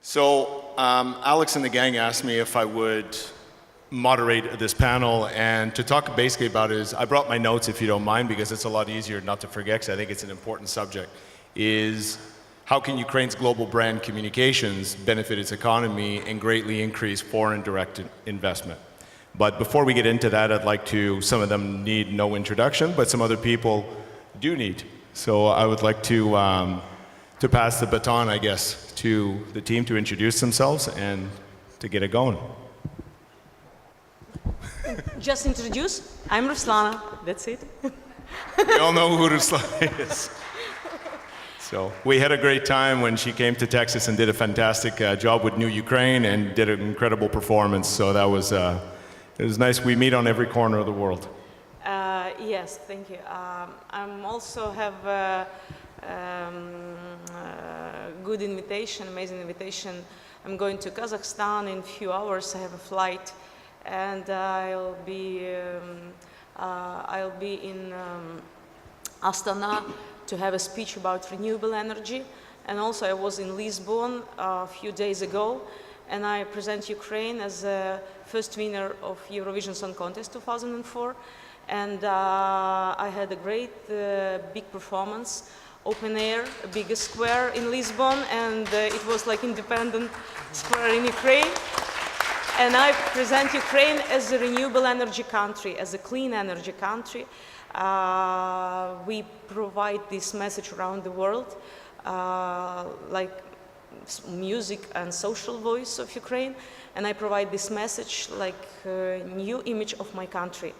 So Alex and the gang asked me if I would moderate this panel, and to talk basically about it is, I brought my notes if you don't mind, because it's a lot easier not to forget, because I think it's an important subject, is how can Ukraine's global brand communications benefit its economy and greatly increase foreign direct investment. But before we get into that, I'd like to, some of them need no introduction, but some other people do need. So I would like to pass the baton, I guess, to the team to introduce themselves and to get it going. Just introduce, I'm Ruslana, that's it. We all know who Ruslana is. So we had a great time when she came to Texas and did a fantastic job with New Ukraine and did an incredible performance. So that was, it was nice. We meet on every corner of the world. Yes, thank you. I'm also have a good invitation, amazing invitation. I'm going to Kazakhstan in a few hours. I have a flight, and I'll be in Astana to have a speech about renewable energy. And also I was in Lisbon a few days ago, and I present Ukraine as the first winner of Eurovision Song Contest 2004. And I had a great big performance, open air, a big square in Lisbon, and it was like independent square in Ukraine. And I present Ukraine as a renewable energy country, as a clean energy country. We provide this message around the world, like music and social voice of Ukraine, and I provide this message like a new image of my country,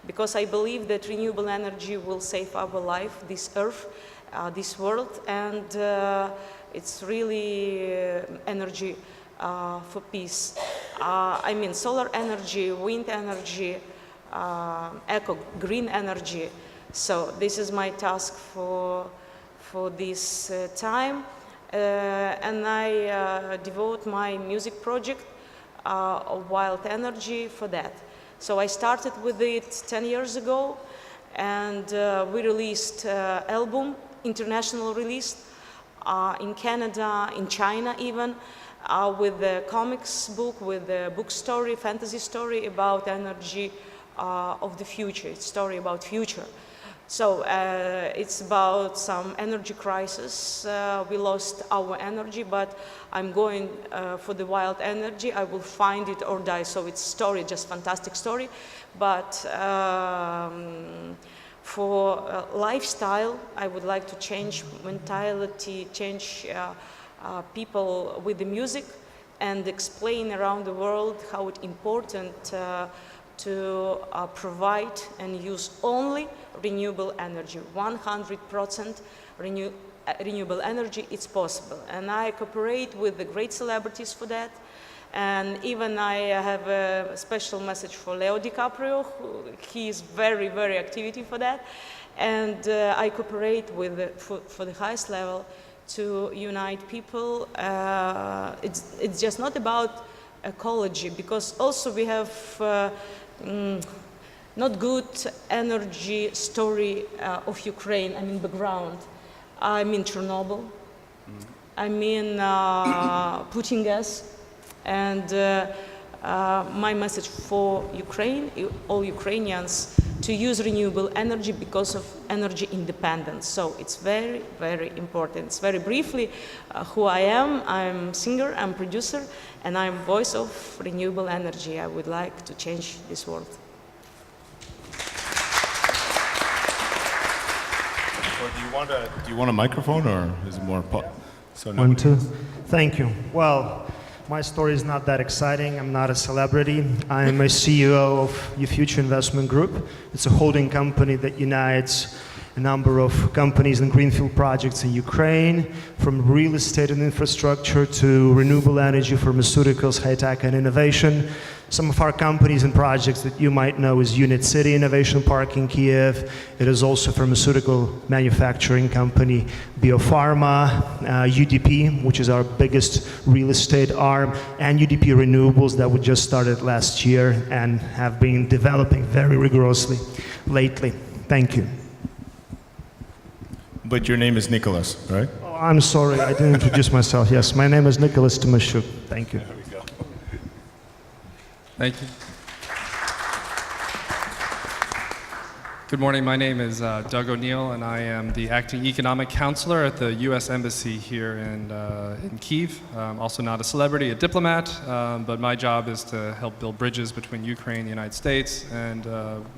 because I believe that renewable energy will save our life, this earth, this world, and it's really energy for peace. I mean solar energy, wind energy, eco green energy. So this is my task for this time, and I devote my music project of wild energy for that. So I started with it 10 years ago, and we released album, international release, in Canada, in China even, with the comics book, with the book story, fantasy story about energy of the future. It's a story about future. So it's about some energy crisis. We lost our energy, but I'm going for the wild energy. I will find it or die. So it's story, just fantastic story. But for lifestyle, I would like to change mentality, change people with the music, and explain around the world how it's important to provide and use only renewable energy. 100% renewable energy, it's possible. And I cooperate with the great celebrities for that. And even I have a special message for Leo DiCaprio. He is very, very active for that. And I cooperate with for the highest level to unite people. It's just not about ecology, because also we have not good energy story of Ukraine, I mean background. I mean Chernobyl, I mean Putin gas, and my message for Ukraine, all Ukrainians, to use renewable energy because of energy independence. So it's very, very important. It's very briefly who I am. I'm singer, I'm producer, and I'm voice of renewable energy. I would like to change this world. Do you want a microphone, or is it more pop? So 1, 2. Thank you. Well, my story is not that exciting. I'm not a celebrity. I'm a CEO of YouFuture Investment Group. It's a holding company that unites a number of companies and greenfield projects in Ukraine, from real estate and infrastructure to renewable energy, pharmaceuticals, high tech and innovation. Some of our companies and projects that you might know is Unit City Innovation Park in Kiev. It is also a pharmaceutical manufacturing company, Biopharma, UDP, which is our biggest real estate arm, and UDP Renewables that we just started last year and have been developing very rigorously lately. Thank you. But your name is Nicholas, right? Oh, I'm sorry, I didn't introduce myself. Yes, my name is Nicholas Tymoshchuk. Thank you. There we go. Thank you. Good morning. My name is Doug O'Neill, and I am the acting economic counselor at the U.S. Embassy here in Kyiv. Also not a celebrity, a diplomat, but my job is to help build bridges between Ukraine and the United States. And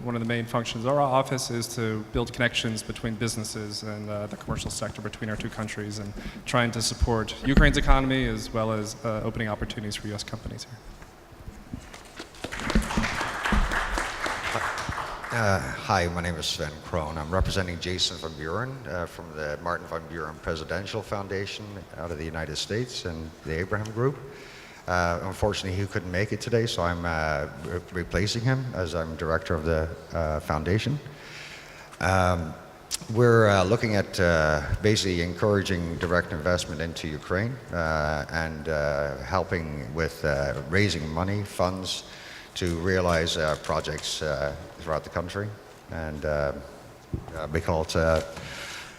one of the main functions of our office is to build connections between businesses and the commercial sector between our two countries, and trying to support Ukraine's economy as well as opening opportunities for U.S. companies here. Hi, my name is Sven Crone. I'm representing Jason Van Buren from the Martin Van Buren Presidential Foundation out of the United States and the Abraham Group. Unfortunately, he couldn't make it today, so I'm replacing him as I'm director of the foundation. We're looking at basically encouraging direct investment into Ukraine and helping with raising money, funds, to realize projects throughout the country, and because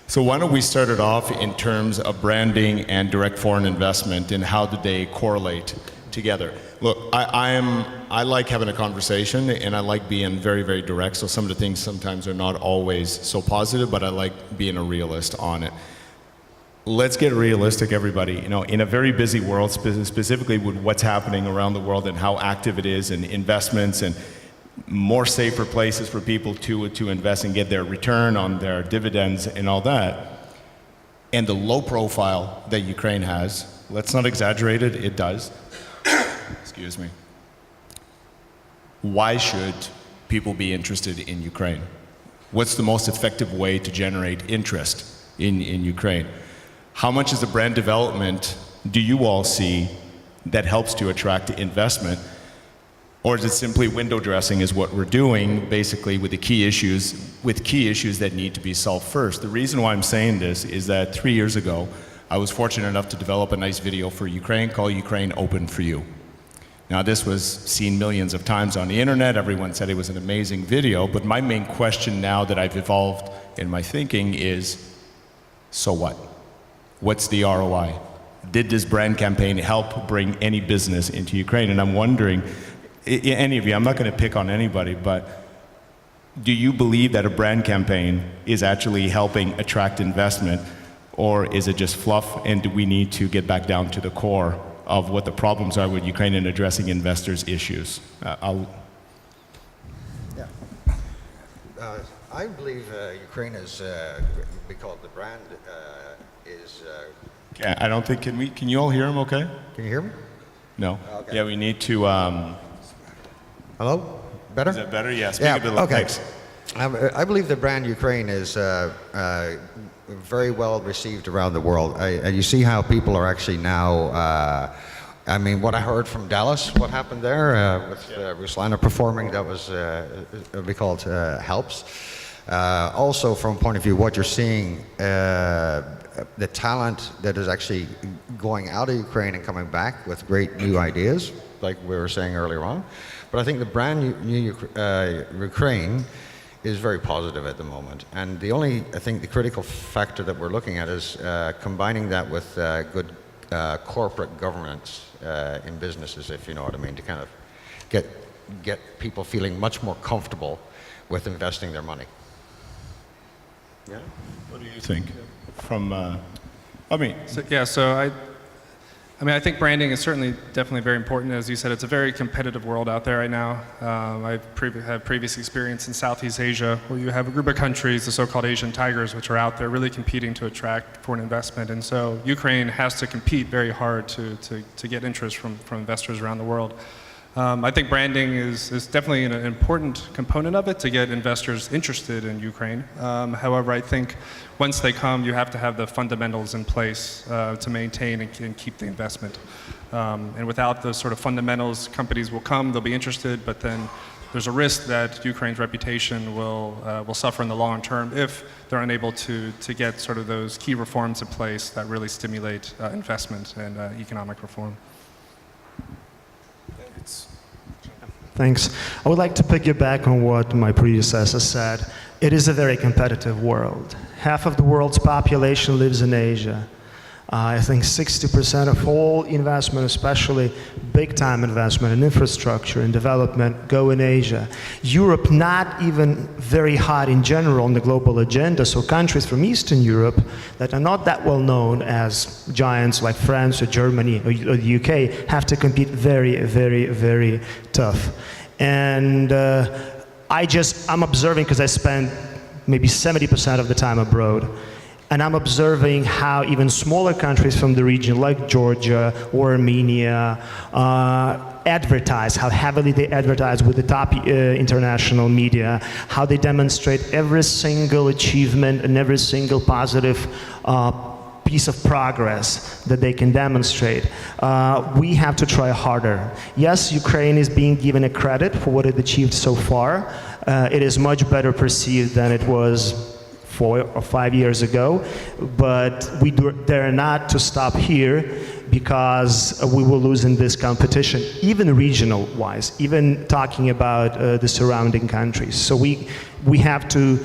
So why don't we start it off in terms of branding and direct foreign investment, and how do they correlate together? Look, I like having a conversation, and I like being very, very direct. So some of the things sometimes are not always so positive, but I like being a realist on it. Let's get realistic, everybody. You know, in a very busy world, specifically with what's happening around the world and how active it is, and investments and more safer places for people to invest and get their return on their dividends and all that, and the low profile that Ukraine has, let's not exaggerate it, it does. Excuse me. Why should people be interested in Ukraine? What's the most effective way to generate interest in Ukraine? How much is the brand development do you all see that helps to attract investment? Or is it simply window dressing is what we're doing, basically with the key issues that need to be solved first? The reason why I'm saying this is that 3 years ago, I was fortunate enough to develop a nice video for Ukraine called Ukraine Open for You. Now, this was seen millions of times on the internet. Everyone said it was an amazing video, but my main question now that I've evolved in my thinking is, so what? What's the ROI? Did this brand campaign help bring any business into Ukraine? And I'm wondering, any of you, I'm not going to pick on anybody, but do you believe that a brand campaign is actually helping attract investment, or is it just fluff, and do we need to get back down to the core of what the problems are with Ukraine and addressing investors' issues? I believe Ukraine is, because the brand is... I don't think, can you all hear him okay? Can you hear me? No. Okay. Yeah, we need to, Hello? Better? is that better? Yeah, speak a bit loud. Okay. Thanks. I believe the brand Ukraine is very well received around the world. And you see how people are actually now, I mean, what I heard from Dallas, what happened there with Ruslana performing, that was, because helps. Also, from a point of view, what you're seeing, the talent that is actually going out of Ukraine and coming back with great new ideas, like we were saying earlier on. But I think the brand new Ukraine is very positive at the moment. And the only, I think, the critical factor that we're looking at is combining that with good corporate governance in businesses, if you know what I mean, to kind of get people feeling much more comfortable with investing their money. Yeah. What do you think? From, I think branding is certainly definitely very important. As you said, it's a very competitive world out there right now. I've had previous experience in Southeast Asia, where you have a group of countries, the so-called Asian tigers, which are out there really competing to attract foreign investment. And so Ukraine has to compete very hard to get interest from investors around the world. I think branding is definitely an important component of it to get investors interested in Ukraine. However, I think once they come, you have to have the fundamentals in place to maintain and keep the investment. And without those sort of fundamentals, companies will come, they'll be interested, but then there's a risk that Ukraine's reputation will suffer in the long term if they're unable to get sort of those key reforms in place that really stimulate investment and economic reform. Thanks. I would like to piggyback on what my predecessor said. It is a very competitive world. Half of the world's population lives in Asia. I think 60% of all investment, especially big-time investment in infrastructure and development, go in Asia. Europe, not even very hot in general on the global agenda, so countries from Eastern Europe that are not that well known as giants like France or Germany or the UK have to compete very, very, very tough. And I'm observing, because I spend maybe 70% of the time abroad, and I'm observing how even smaller countries from the region, like Georgia or Armenia, advertise, how heavily they advertise with the top international media, how they demonstrate every single achievement and every single positive piece of progress that they can demonstrate. We have to try harder. Yes, Ukraine is being given a credit for what it achieved so far. It is much better perceived than it was 4 or 5 years ago, but we dare not to stop here, because we will lose in this competition, even regional-wise, even talking about the surrounding countries. So we have to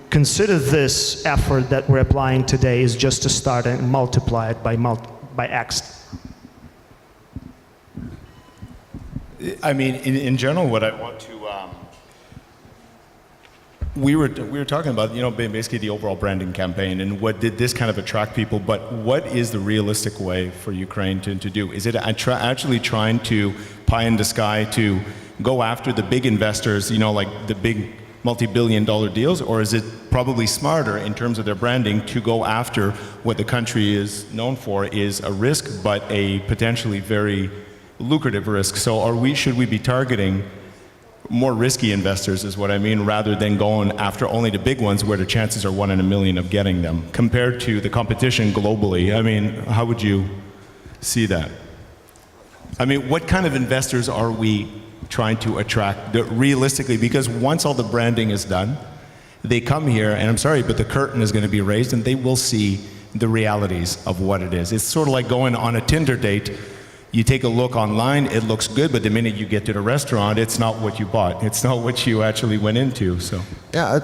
consider this effort that we're applying today is just to start and multiply it by X. I mean, in general, what I want to, we were talking about, basically the overall branding campaign and what did this kind of attract people, but what is the realistic way for Ukraine to do? Is it actually trying to pie in the sky to go after the big investors, like the big multi-billion-dollar deals, or is it probably smarter in terms of their branding to go after what the country is known for is a risk, but a potentially very lucrative risk? So should we be targeting more risky investors, is what I mean, rather than going after only the big ones where the chances are 1 in a million of getting them, compared to the competition globally? I mean, how would you see that? I mean, what kind of investors are we trying to attract realistically? Because once all the branding is done, they come here, and I'm sorry, but the curtain is going to be raised, and they will see the realities of what it is. It's sort of like going on a Tinder date. You take a look online, it looks good, but the minute you get to the restaurant, it's not what you bought. It's not what you actually went into. So yeah, I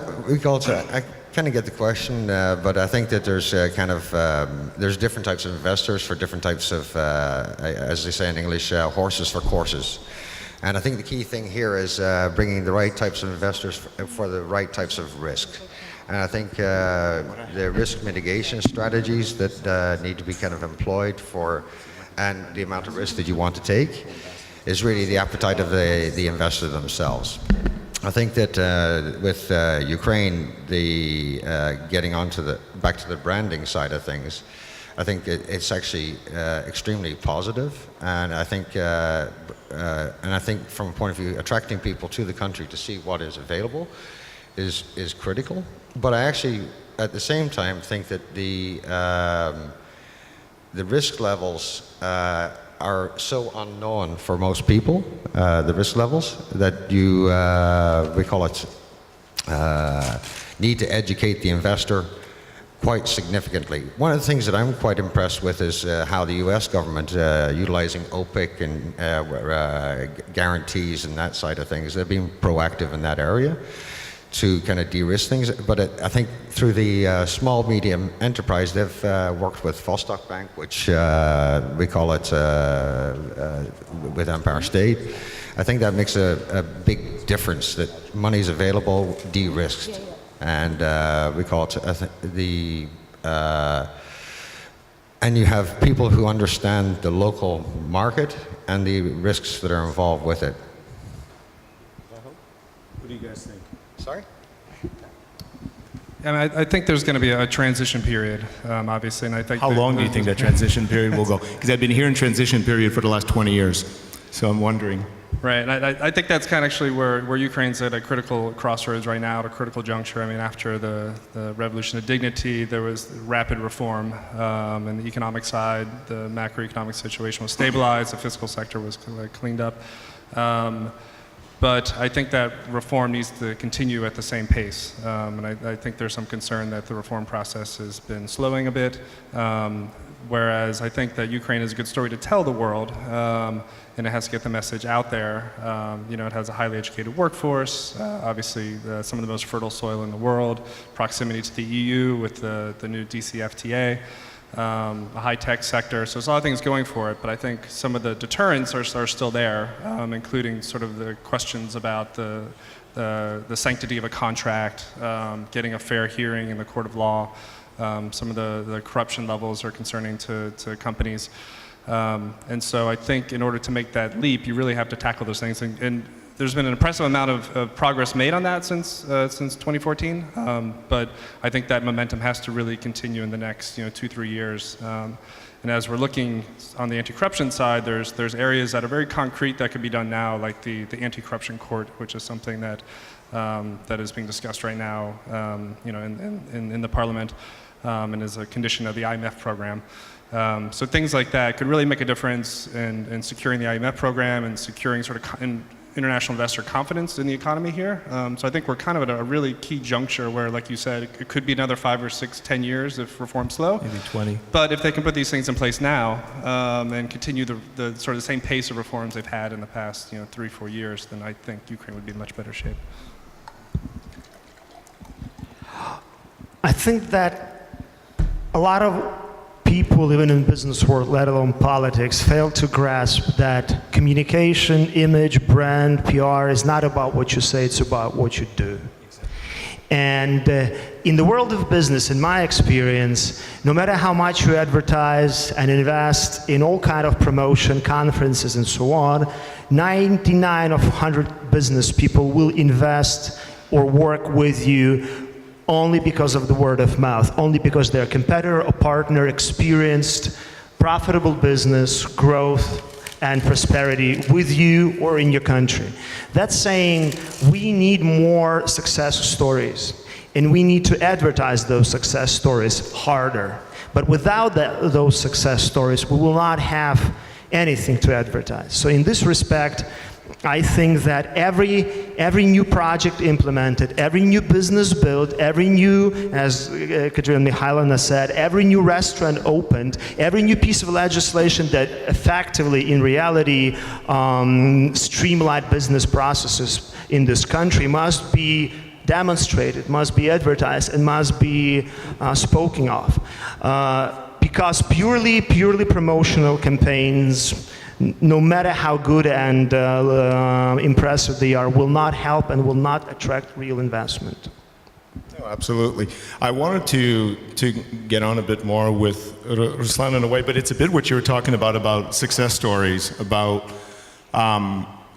kind of get the question, but I think that there's there's different types of investors for different types of, as they say in English, horses for courses. And I think the key thing here is bringing the right types of investors for the right types of risk. And I think the risk mitigation strategies that need to be kind of employed for, and the amount of risk that you want to take, is really the appetite of the investor themselves. I think that with Ukraine, the getting onto back to the branding side of things, I think it's actually extremely positive, and I think from a point of view, attracting people to the country to see what is available is critical. But I actually, at the same time, think that the risk levels are so unknown for most people, the risk levels, that we call it, need to educate the investor quite significantly. One of the things that I'm quite impressed with is how the US government, utilizing OPIC and guarantees and that side of things, they've been proactive in that area to kind of de-risk things. But I think through the small medium enterprise, they've worked with Vostok Bank, which we call it with Empire State. I think that makes a big difference, that money's available, de-risked. And we call it and you have people who understand the local market and the risks that are involved with it. What do you guys think? Sorry? I think there's going to be a transition period, obviously, and I think. How long do you think that transition period will go? Because I've been hearing transition period for the last 20 years, so I'm wondering. Right, and I think that's kind of actually where Ukraine's at a critical crossroads right now, at a critical juncture. I mean, after the Revolution of Dignity, there was rapid reform in the economic side. The macroeconomic situation was stabilized, the fiscal sector was cleaned up. But I think that reform needs to continue at the same pace. And I think there's some concern that the reform process has been slowing a bit. Whereas I think that Ukraine is a good story to tell the world, and it has to get the message out there. It has a highly educated workforce, obviously some of the most fertile soil in the world, proximity to the EU with the new DCFTA. a high-tech sector. So there's a lot of things going for it, but I think some of the deterrents are still there, including sort of the questions about the sanctity of a contract, getting a fair hearing in the court of law. Some of the corruption levels are concerning to companies. And so I think in order to make that leap, you really have to tackle those things. And there's been an impressive amount of progress made on that since 2014. But I think that momentum has to really continue in the next 2-3 years. And as we're looking on the anti-corruption side, there's areas that are very concrete that could be done now, like the anti-corruption court, which is something that that is being discussed right now, in the parliament, and is a condition of the IMF program. So things like that could really make a difference in securing the IMF program and securing sort of international investor confidence in the economy here. So I think we're kind of at a really key juncture where, like you said, it could be another 5 or 6, 10 years if reform's slow. Maybe 20. But if they can put these things in place now and continue the sort of the same pace of reforms they've had in the past 3-4 years, then I think Ukraine would be in much better shape. I think that a lot of people, even in business world, let alone politics, fail to grasp that communication, image, brand, PR is not about what you say, it's about what you do. And in the world of business, in my experience, no matter how much you advertise and invest in all kind of promotion, conferences and so on, 99 of 100 business people will invest or work with you only because of the word of mouth, only because they're a competitor, a partner, experienced, profitable business, growth, and prosperity with you or in your country. That's saying we need more success stories, and we need to advertise those success stories harder. But without those success stories, we will not have anything to advertise. So in this respect, I think that every new project implemented, every new business built, every new, as Katerina Mikhailovna said, every new restaurant opened, every new piece of legislation that effectively, in reality, streamlined business processes in this country must be demonstrated, must be advertised, and must be spoken of. Because purely promotional campaigns, no matter how good and impressive they are, will not help and will not attract real investment. No, absolutely. I wanted to get on a bit more with Ruslana in a way, but it's a bit what you were talking about success stories, about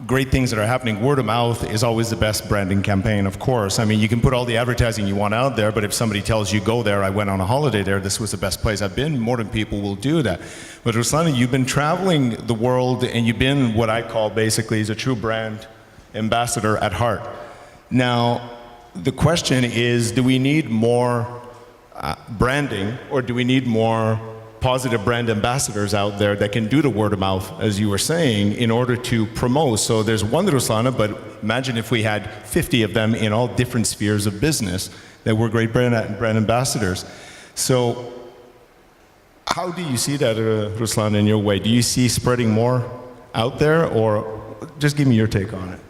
great things that are happening. Word of mouth is always the best branding campaign, of course. I mean, you can put all the advertising you want out there, but if somebody tells you, go there, I went on a holiday there, this was the best place I've been, more than people will do that. But Ruslana, you've been traveling the world, and you've been what I call basically as a true brand ambassador at heart. Now, the question is, do we need more branding, or do we need more positive brand ambassadors out there that can do the word of mouth, as you were saying, in order to promote? So there's one Ruslana, but imagine if we had 50 of them in all different spheres of business that were great brand ambassadors. So how do you see that, Ruslana, in your way? Do you see spreading more out there, or just give me your take on it?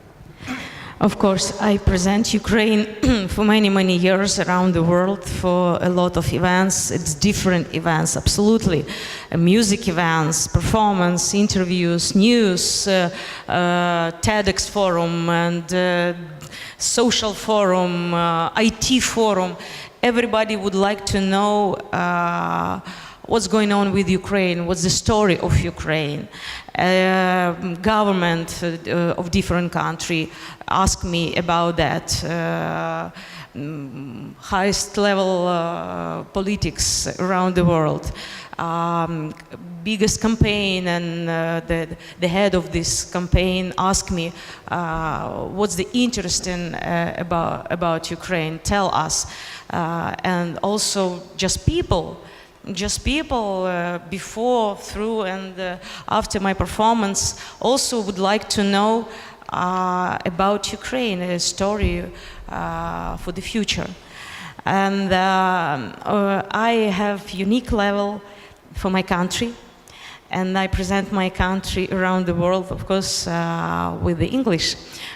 Of course, I present Ukraine for many years around the world for a lot of events. It's different events, absolutely. Music events, performance, interviews, news, TEDx forum, and social forum, IT forum. Everybody would like to know what's going on with Ukraine, what's the story of Ukraine. Government of different country ask me about that. Highest level politics around the world. Biggest campaign, and the head of this campaign asked me, what's the interest in about Ukraine? Tell us. And also just people before, through, and after my performance also would like to know about Ukraine, a story for the future. And I have unique level for my country, and I present my country around the world, of course, with the English.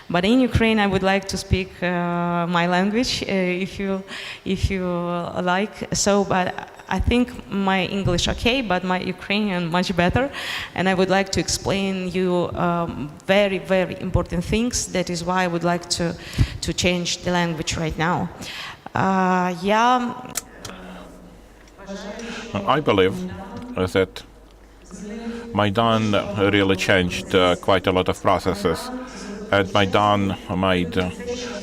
But in Ukraine, I would like to speak my language, if you like. So, but I think my English okay, but my Ukrainian much better, and I would like to explain you very, very important things. That is why I would like to change the language right now. Yeah. I believe that Maidan really changed quite a lot of processes, and Maidan made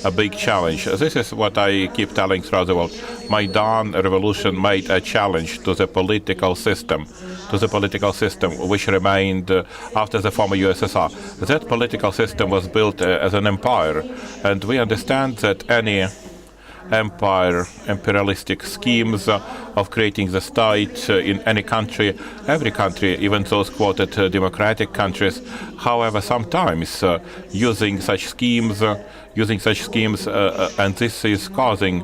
a big challenge. This is what I keep telling throughout the world. Maidan revolution made a challenge to the political system, which remained after the former USSR. That political system was built as an empire, and we understand that any imperialistic schemes of creating the state in any country, every country, even those quoted democratic countries, however, sometimes using such schemes, and this is causing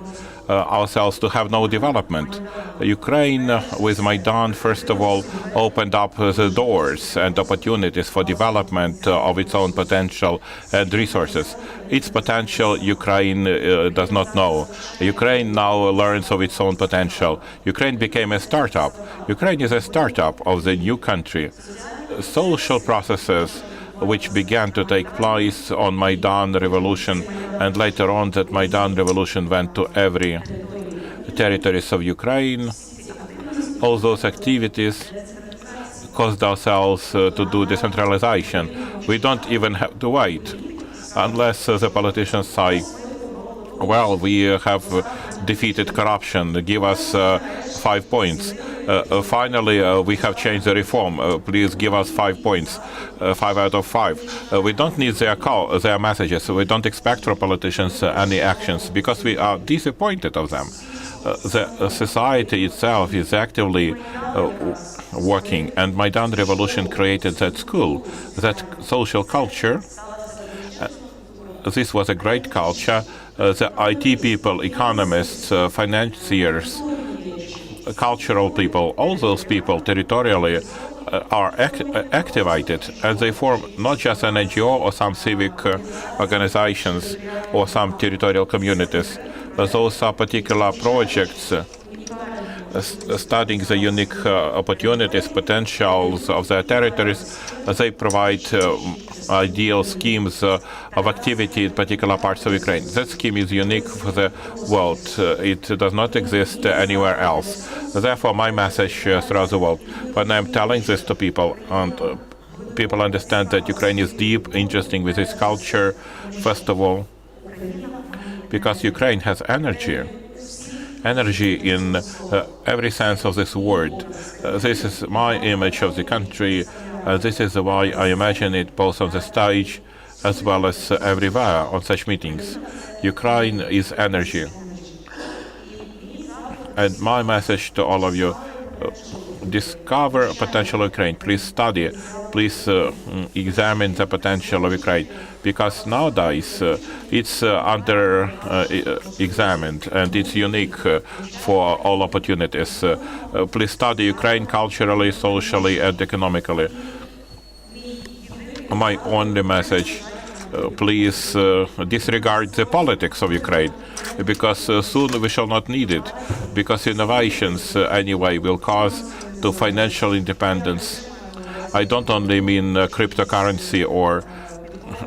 ourselves to have no development. Ukraine, with Maidan, first of all, opened up the doors and opportunities for development of its own potential and resources. Its potential, Ukraine does not know. Ukraine now learns of its own potential. Ukraine became a startup. Ukraine is a startup of the new country. Social processes which began to take place on Maidan Revolution, and later on that Maidan Revolution went to every territories of Ukraine. All those activities caused ourselves to do decentralization. We don't even have to wait unless the politicians say, well, we have defeated corruption, give us 5 points. Finally, we have changed the reform. Please give us 5 points, 5 out of 5. We don't need their messages. We don't expect from politicians any actions because we are disappointed of them. The society itself is actively working, and Maidan Revolution created that school, that social culture. This was a great culture. The IT people, economists, financiers, cultural people, all those people territorially are activated, and they form not just an NGO or some civic organizations or some territorial communities. Those are particular projects studying the unique opportunities, potentials of their territories. They provide ideal schemes of activity in particular parts of Ukraine. That scheme is unique for the world. It does not exist anywhere else. Therefore, my message throughout the world, when I'm telling this to people, and people understand that Ukraine is deep, interesting with its culture, first of all, because Ukraine has energy in every sense of this word. This is my image of the country. This is why I imagine it both on the stage as well as everywhere on such meetings. Ukraine is energy. And my message to all of you, discover potential of Ukraine. Please study, please examine the potential of Ukraine, because nowadays it's under examined and it's unique for all opportunities. Please study Ukraine culturally, socially and economically. My only message, please disregard the politics of Ukraine, because soon we shall not need it, because innovations anyway will cause to financial independence. I don't only mean cryptocurrency or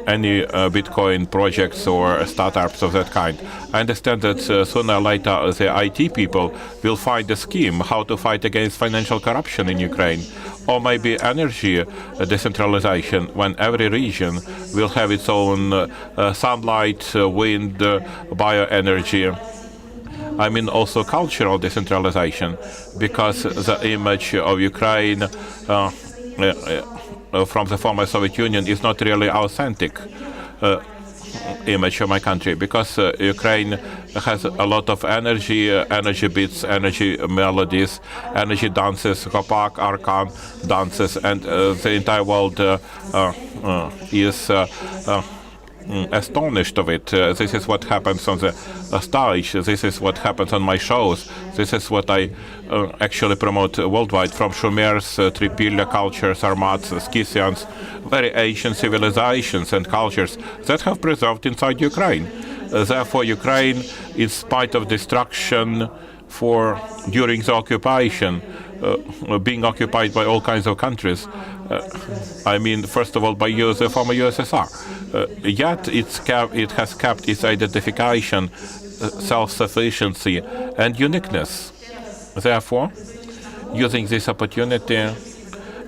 any Bitcoin projects or startups of that kind. I understand that sooner or later the IT people will find a scheme how to fight against financial corruption in Ukraine, or maybe energy decentralization, when every region will have its own sunlight, wind, bioenergy. I mean also cultural decentralization, because the image of Ukraine from the former Soviet Union is not really authentic image of my country, because Ukraine has a lot of energy, energy beats, energy melodies, energy dances, Kopak, Arkan dances, and the entire world is astonished of it. This is what happens on the stage. This is what happens on my shows. This is what I actually promote worldwide, from Shumers, Tripilya cultures, Sarmats, Scythians, very ancient civilizations and cultures that have preserved inside Ukraine. Therefore, Ukraine, in spite of destruction during the occupation, being occupied by all kinds of countries, I mean, first of all, by the former USSR, yet it has kept its identification, self-sufficiency, and uniqueness. Therefore, using this opportunity,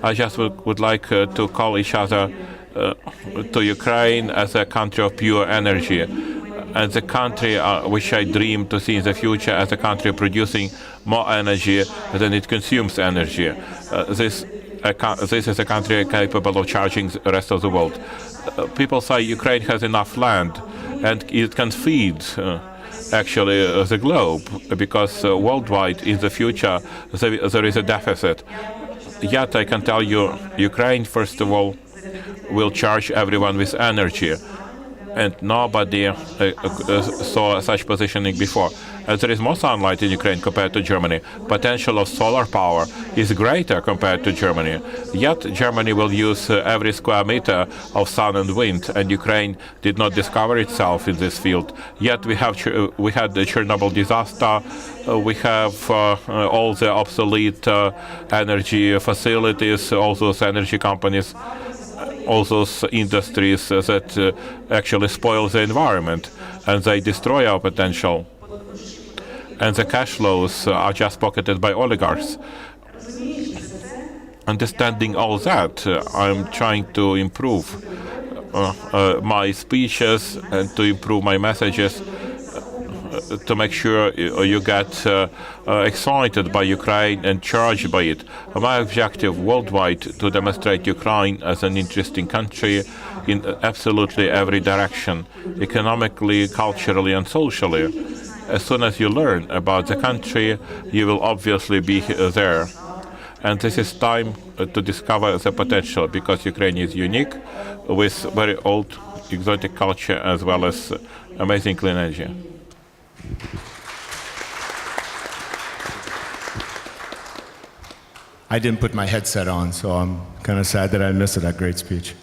I just would like to call each other to Ukraine as a country of pure energy, and the country which I dream to see in the future as a country producing more energy than it consumes energy. This is a country capable of charging the rest of the world. People say Ukraine has enough land and it can feed actually the globe, because worldwide in the future there is a deficit. Yet I can tell you, Ukraine, first of all, will charge everyone with energy. And nobody saw such positioning before. And there is more sunlight in Ukraine compared to Germany. Potential of solar power is greater compared to Germany. Yet Germany will use every square meter of sun and wind, and Ukraine did not discover itself in this field. Yet we had the Chernobyl disaster. We have all the obsolete energy facilities, all those energy companies, all those industries that actually spoil the environment, and they destroy our potential. And the cash flows are just pocketed by oligarchs. Understanding all that, I'm trying to improve my speeches and to improve my messages, to make sure you get excited by Ukraine and charged by it. My objective worldwide to demonstrate Ukraine as an interesting country in absolutely every direction, economically, culturally, and socially. As soon as you learn about the country, you will obviously be there. And this is time to discover the potential, because Ukraine is unique, with very old exotic culture as well as amazing clean energy. I didn't put my headset on, so I'm kind of sad that I missed that great speech.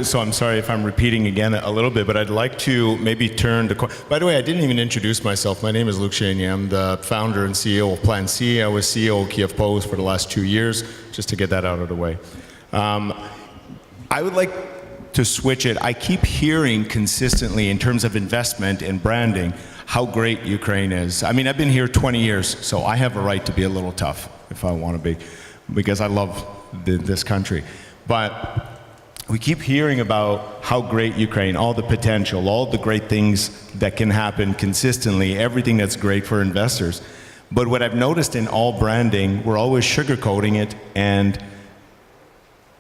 So I'm sorry if I'm repeating again a little bit, but I'd like to maybe turn to... By the way, I didn't even introduce myself. My name is Luc Chenier. I'm the founder and CEO of Plan C. I was CEO of Kiev Post for the last 2 years, just to get that out of the way. I would like to switch it. I keep hearing consistently in terms of investment and branding how great Ukraine is. I mean, I've been here 20 years, so I have a right to be a little tough if I want to be, because I love this country. But we keep hearing about how great Ukraine, all the potential, all the great things that can happen consistently, everything that's great for investors. But what I've noticed in all branding, we're always sugarcoating it, and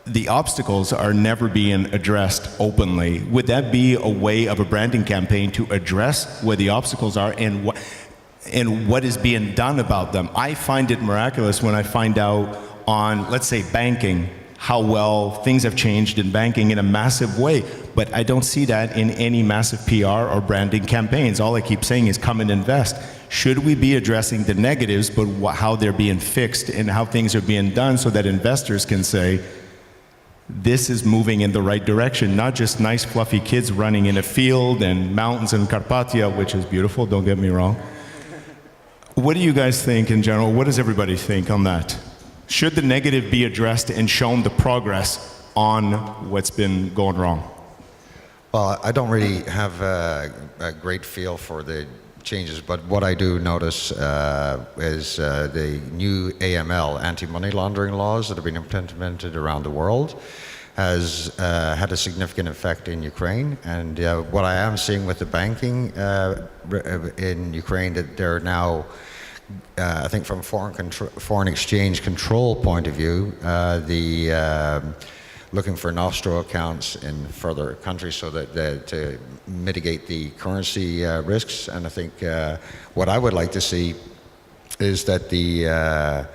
the obstacles are never being addressed openly. Would that be a way of a branding campaign to address where the obstacles are and what is being done about them? I find it miraculous when I find out on, let's say, banking, how well things have changed in banking in a massive way, but I don't see that in any massive PR or branding campaigns. All I keep saying is come and invest. Should we be addressing the negatives, but how they're being fixed and how things are being done so that investors can say, this is moving in the right direction, not just nice fluffy kids running in a field and mountains in Carpathia, which is beautiful, don't get me wrong. What do you guys think in general? What does everybody think on that? Should the negative be addressed and shown the progress on what's been going wrong? Well, I don't really have a great feel for the changes, but what I do notice is the new AML, anti-money laundering laws that have been implemented around the world has had a significant effect in Ukraine. And what I am seeing with the banking in Ukraine, that they're now, I think from foreign exchange control point of view, looking for nostro accounts in further countries so that to mitigate the currency risks. And I think what I would like to see is that the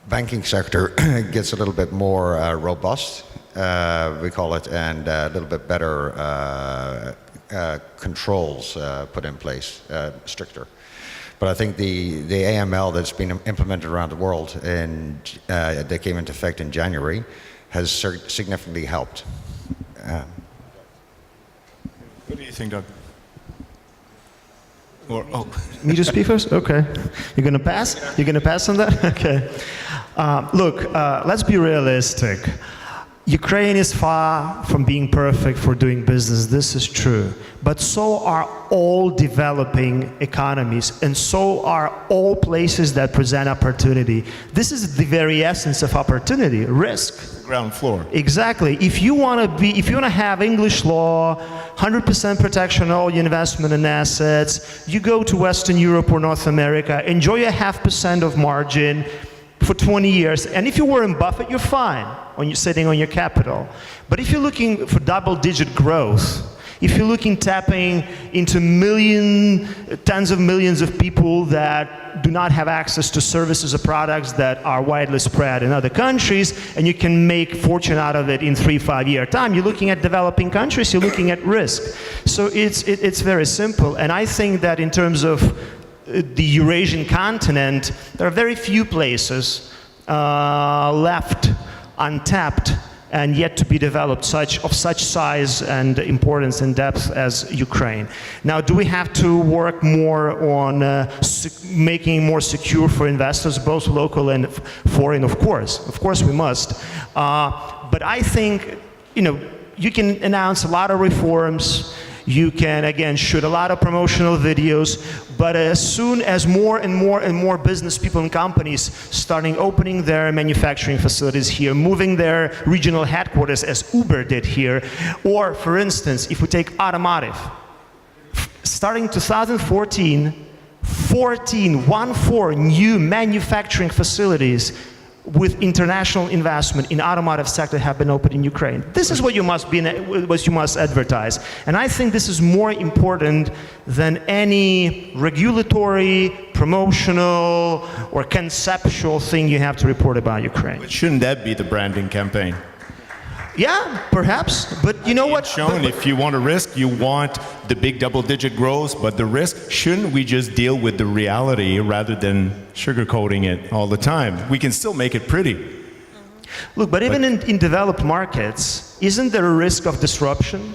banking sector gets a little bit more robust we call it, and a little bit better controls put in place, stricter. But I think the AML that's been implemented around the world that came into effect in January has significantly helped. What do you think, Doug? Or, oh. Me to speak first? Okay. You're going to pass? You're going to pass on that? Okay. Look, let's be realistic. Ukraine is far from being perfect for doing business. This is true. But so are all developing economies, and so are all places that present opportunity. This is the very essence of opportunity, risk. Ground floor. Exactly. If you want to have English law, 100% protection on all your investment and assets, you go to Western Europe or North America, enjoy a 0.5% of margin for 20 years, and if you're Warren Buffett, you're fine when you're sitting on your capital. But if you're looking for double-digit growth, if you're looking tapping into tens of millions of people that do not have access to services or products that are widely spread in other countries, and you can make fortune out of it in 3-5 year time, you're looking at developing countries, you're looking at risk. So it's very simple, and I think that in terms of the Eurasian continent, there are very few places left untapped and yet to be developed of such size and importance and depth as Ukraine. Now, do we have to work more on making it more secure for investors, both local and foreign? Of course we must. But I think, you can announce a lot of reforms. You can, again, shoot a lot of promotional videos, but as soon as more and more business people and companies starting opening their manufacturing facilities here, moving their regional headquarters as Uber did here, or for instance, if we take automotive, starting 2014, 14 new manufacturing facilities with international investment in automotive sector have been opened in Ukraine. This is what you must advertise. And I think this is more important than any regulatory, promotional, or conceptual thing you have to report about Ukraine. But shouldn't that be the branding campaign? Yeah, perhaps, but you know what? Shown, if you want a risk, you want the big double-digit growth, but the risk, shouldn't we just deal with the reality rather than sugarcoating it all the time? We can still make it pretty. Look, but even in developed markets, isn't there a risk of disruption?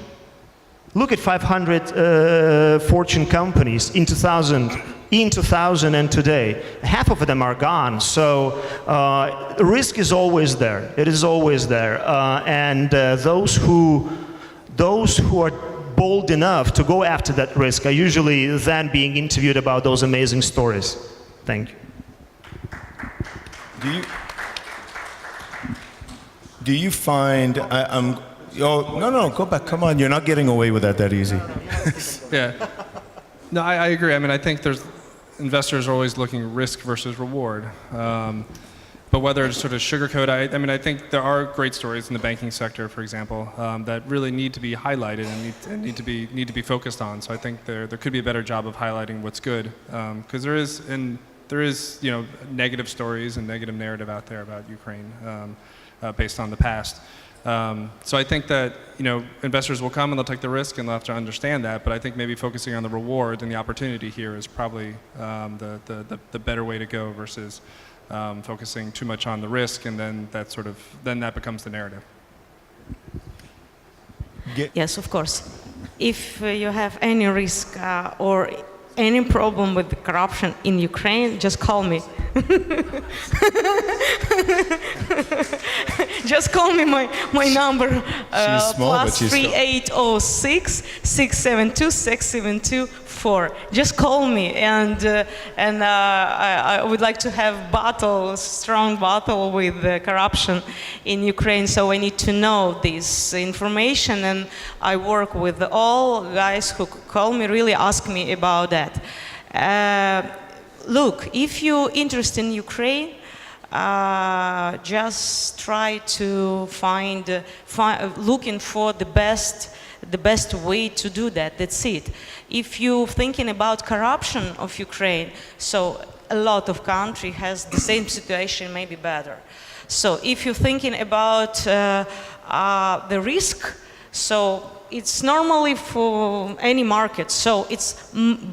Look at 500 Fortune companies in 2000 and today. Half of them are gone. So risk is always there. It is always there. And those who are bold enough to go after that risk are usually then being interviewed about those amazing stories. Thank you. Do you find no, go back. Come on, you're not getting away with that easy. Yeah. No, I agree. I mean, I think investors are always looking risk versus reward. But whether it's sort of sugarcoat, I think there are great stories in the banking sector, for example, that really need to be highlighted and need to be focused on. So I think there could be a better job of highlighting what's good, because there is negative stories and negative narrative out there about Ukraine based on the past. So I think that investors will come and they'll take the risk and they'll have to understand that. But I think maybe focusing on the reward and the opportunity here is probably the better way to go versus focusing too much on the risk, and then that becomes the narrative. Yes, of course. If you have any risk or any problem with the corruption in Ukraine, just call me. Just call me my number, plus 3806 672 6724. Just call me, and I would like to have strong battle with corruption in Ukraine. So I need to know this information, and I work with all guys who call me, really ask me about that. Look, if you're interested in Ukraine, just try to looking for the best way to do that. That's it. If you're thinking about corruption of Ukraine, so a lot of country has the same situation, maybe better. So if you're thinking about the risk. So it's normally for any market. So it's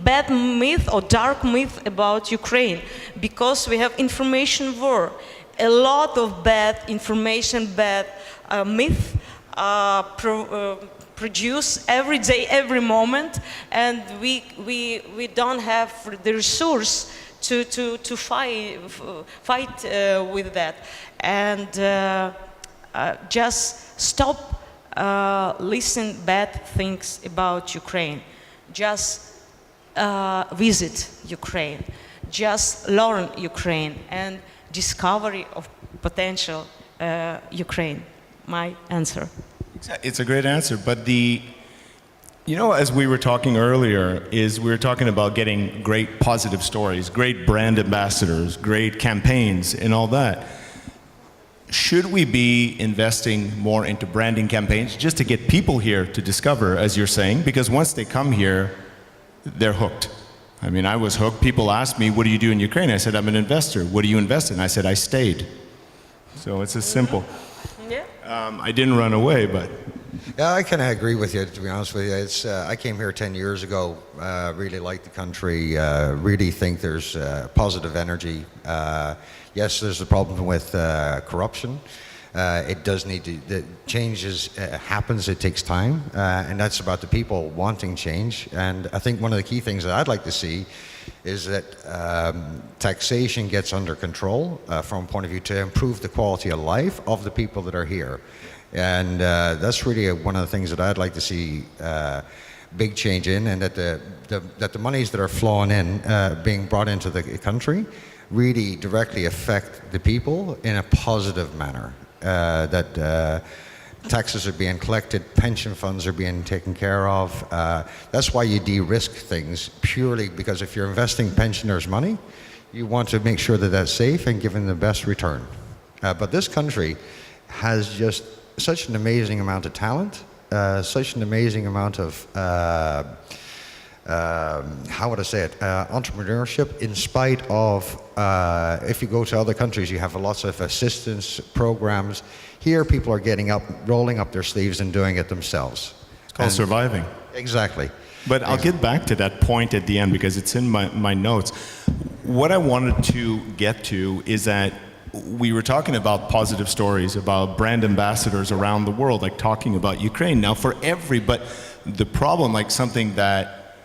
bad myth or dark myth about Ukraine, because we have information war. A lot of bad information, bad myth produce every day, every moment, and we don't have the resource to fight with that. And just stop listen bad things about Ukraine. Just visit Ukraine. Just learn Ukraine and discovery of potential Ukraine. My answer. It's a great answer, but as we were talking earlier, we were talking about getting great positive stories, great brand ambassadors, great campaigns, and all that. Should we be investing more into branding campaigns just to get people here to discover, as you're saying? Because once they come here, they're hooked. I mean, I was hooked. People asked me, what do you do in Ukraine? I said, I'm an investor. What do you invest in? I said, I stayed. So it's as simple. Yeah. I didn't run away, but... Yeah, I kind of agree with you, to be honest with you. I came here 10 years ago, really like the country, really think there's positive energy. Yes, there's a problem with corruption. It does need to, the changes happens, it takes time, and that's about the people wanting change. And I think one of the key things that I'd like to see is that taxation gets under control from a point of view to improve the quality of life of the people that are here. And that's really one of the things that I'd like to see big change in, and that the monies that are flowing in, being brought into the country, really directly affect the people in a positive manner. That taxes are being collected, pension funds are being taken care of. That's why you de-risk things, purely because if you're investing pensioners' money, you want to make sure that that's safe and giving the best return. But this country has just such an amazing amount of talent, such an amazing amount of, how would I say it, entrepreneurship, in spite of, if you go to other countries, you have lots of assistance programs. Here, people are getting up, rolling up their sleeves and doing it themselves. It's called surviving. Exactly. But I'll get back to that point at the end because it's in my notes. What I wanted to get to is that we were talking about positive stories, about brand ambassadors around the world, like talking about Ukraine. Now but the problem, like something that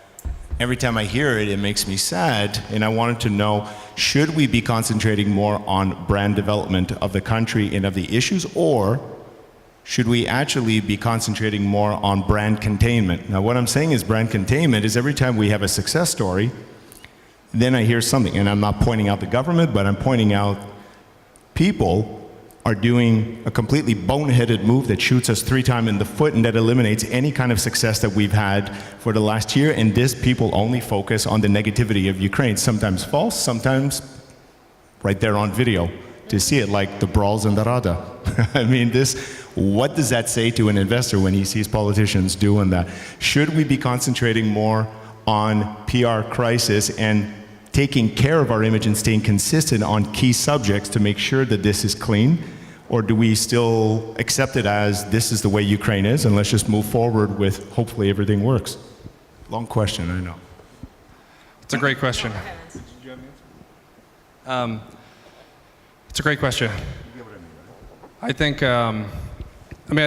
every time I hear it, it makes me sad, and I wanted to know, should we be concentrating more on brand development of the country and of the issues, or should we actually be concentrating more on brand containment? Now what I'm saying is brand containment is every time we have a success story, then I hear something, and I'm not pointing out the government, but I'm pointing out people are doing a completely boneheaded move that shoots us 3 times in the foot and that eliminates any kind of success that we've had for the last year. And this people only focus on the negativity of Ukraine, sometimes false, sometimes right there on video to see it, like the brawls in the Rada. I mean, what does that say to an investor when he sees politicians doing that? Should we be concentrating more on PR crisis and taking care of our image and staying consistent on key subjects to make sure that this is clean? Or do we still accept it as this is the way Ukraine is and let's just move forward with hopefully everything works? Long question, I know. It's a great question. It's a great question. I think, I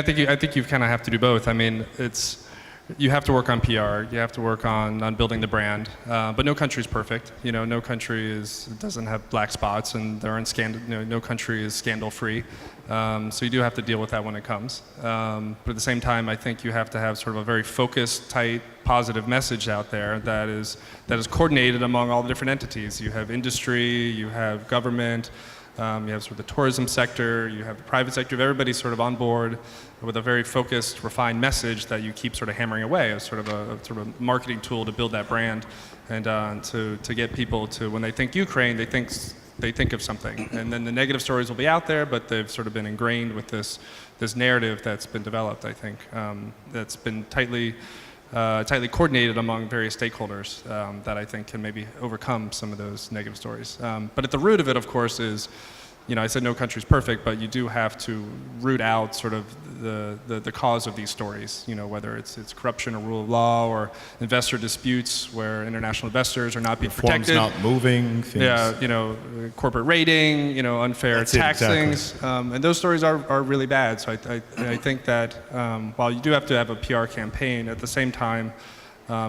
think you kind of have to do both. I mean, you have to work on PR, you have to work on building the brand, but no country is perfect. You know, no country doesn't have black spots, and there aren't no country is scandal-free. So you do have to deal with that when it comes. But at the same time, I think you have to have sort of a very focused, tight, positive message out there that is coordinated among all the different entities. You have industry, you have government, you have sort of the tourism sector, you have the private sector, everybody's sort of on board with a very focused, refined message that you keep sort of hammering away as sort of a marketing tool to build that brand and to get people to, when they think Ukraine, they think of something. And then the negative stories will be out there, but they've sort of been ingrained with this narrative that's been developed, I think, that's been tightly coordinated among various stakeholders that I think can maybe overcome some of those negative stories. But at the root of it, of course, is I said no country's perfect, but you do have to root out sort of the cause of these stories, whether it's corruption or rule of law or investor disputes where international investors are not being protected. Reforms not moving. Things. Yeah, corporate rating, unfair That's it, tax exactly. things. And those stories are really bad. So I think that while you do have to have a PR campaign, at the same time,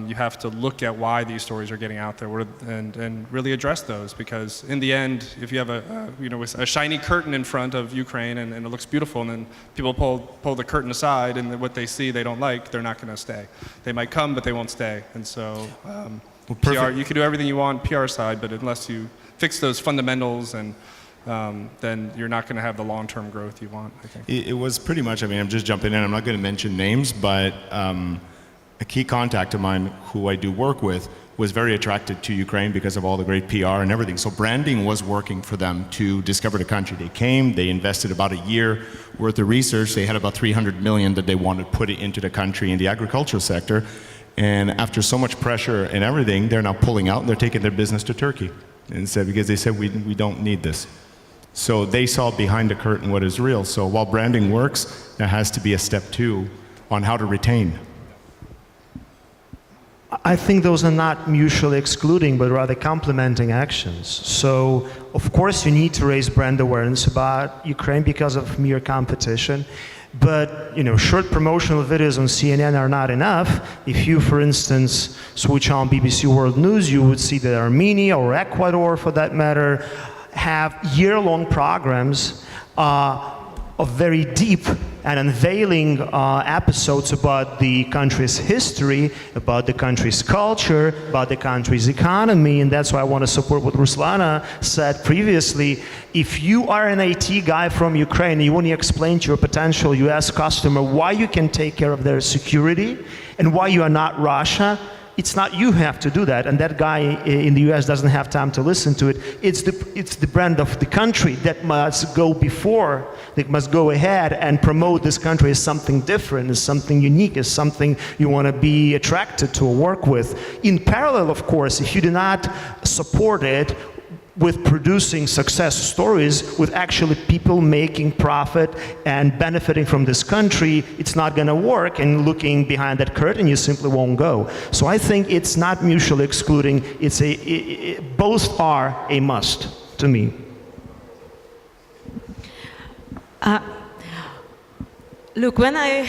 you have to look at why these stories are getting out there and really address those, because in the end, if you have a shiny curtain in front of Ukraine and it looks beautiful, and then people pull the curtain aside and what they see they don't like, they're not going to stay. They might come, but they won't stay. And so PR, you can do everything you want PR side, but unless you fix those fundamentals, and then you're not going to have the long-term growth you want, I think. It was pretty much, I'm just jumping in, I'm not going to mention names, but a key contact of mine who I do work with was very attracted to Ukraine because of all the great PR and everything. So branding was working for them to discover the country. They came, they invested about a year worth of research. They had about 300 million that they wanted to put it into the country in the agricultural sector. And after so much pressure and everything, they're now pulling out and they're taking their business to Turkey. Because they said, we don't need this. So they saw behind the curtain what is real. So while branding works, there has to be a step 2 on how to retain. I think those are not mutually excluding, but rather complementing actions. So, of course, you need to raise brand awareness about Ukraine because of mere competition. But, short promotional videos on CNN are not enough. If you, for instance, switch on BBC World News, you would see that Armenia or Ecuador, for that matter, have year-long programs of very deep and unveiling episodes about the country's history, about the country's culture, about the country's economy, and that's why I want to support what Ruslana said previously. If you are an IT guy from Ukraine and you want to explain to your potential US customer why you can take care of their security and why you are not Russia, it's not you have to do that, and that guy in the US doesn't have time to listen to it. It's the brand of the country that must go before, that must go ahead and promote this country as something different, as something unique, as something you want to be attracted to or work with. In parallel, of course, if you do not support it with producing success stories, with actually people making profit and benefiting from this country, it's not going to work, and looking behind that curtain, you simply won't go. So I think it's not mutually excluding, both are a must to me. Look, when I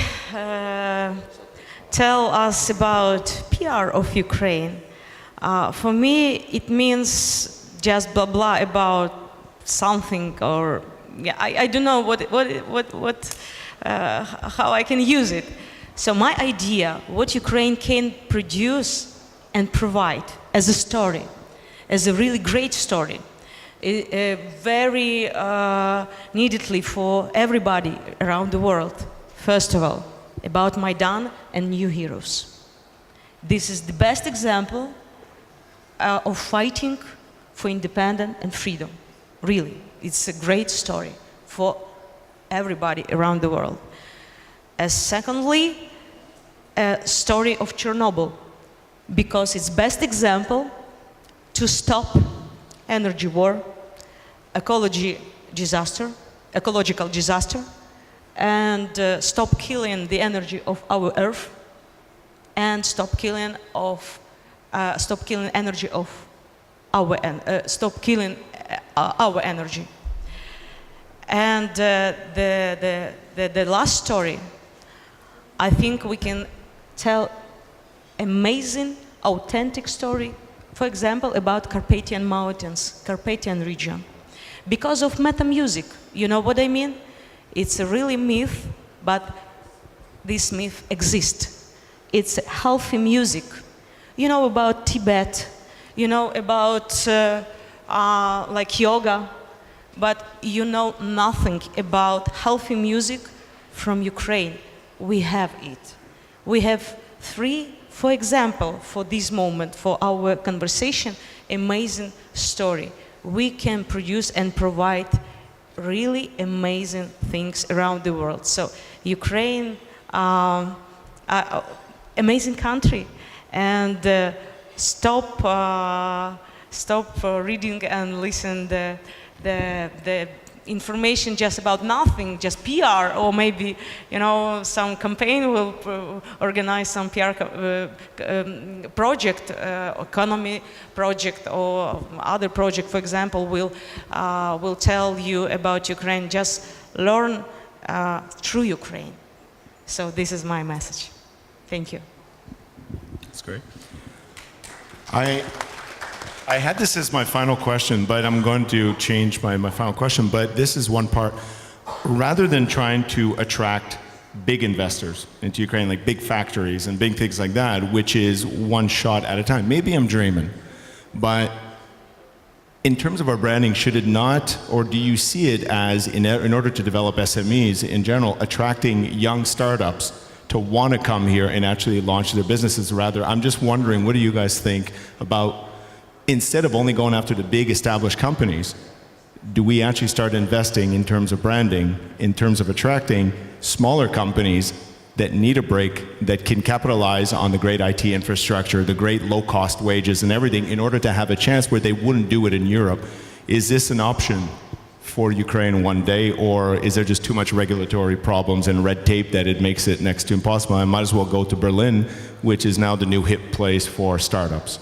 tell us about PR of Ukraine, for me it means just blah blah about something, or I don't know how I can use it. So my idea, what Ukraine can produce and provide as a story, as a really great story, very neededly for everybody around the world. First of all, about Maidan and new heroes. This is the best example of fighting for independence and freedom. Really, it's a great story for everybody around the world. Secondly, a story of Chernobyl, because it's best example to stop energy war, ecological disaster, and stop killing the energy of our Earth, and stop killing energy of stop killing our energy. And the last story, I think we can tell amazing, authentic story, for example, about Carpathian Mountains, Carpathian region. Because of meta music, you know what I mean? It's a really myth, but this myth exists. It's healthy music. You know about Tibet, you know about like yoga, but you know nothing about healthy music from Ukraine. We have it. We have three, for example, for this moment, for our conversation, amazing story. We can produce and provide really amazing things around the world. So Ukraine, amazing country, and stop reading and listen the information just about nothing, just PR, or maybe, you know, some campaign will organize some PR project, economy project, or other project, for example, will tell you about Ukraine. Just learn through Ukraine. So this is my message. Thank you. That's great. I had this as my final question, but I'm going to change my final question. But this is one part. Rather than trying to attract big investors into Ukraine, like big factories and big things like that, which is one shot at a time, maybe I'm dreaming, but in terms of our branding, should it not, or do you see it as, in order to develop SMEs in general, attracting young startups to want to come here and actually launch their businesses? Rather, I'm just wondering, what do you guys think about, instead of only going after the big established companies, do we actually start investing in terms of branding, in terms of attracting smaller companies that need a break, that can capitalize on the great IT infrastructure, the great low-cost wages and everything, in order to have a chance where they wouldn't do it in Europe? Is this an option for Ukraine one day, or is there just too much regulatory problems and red tape that it makes it next to impossible? I might as well go to Berlin, which is now the new hip place for startups.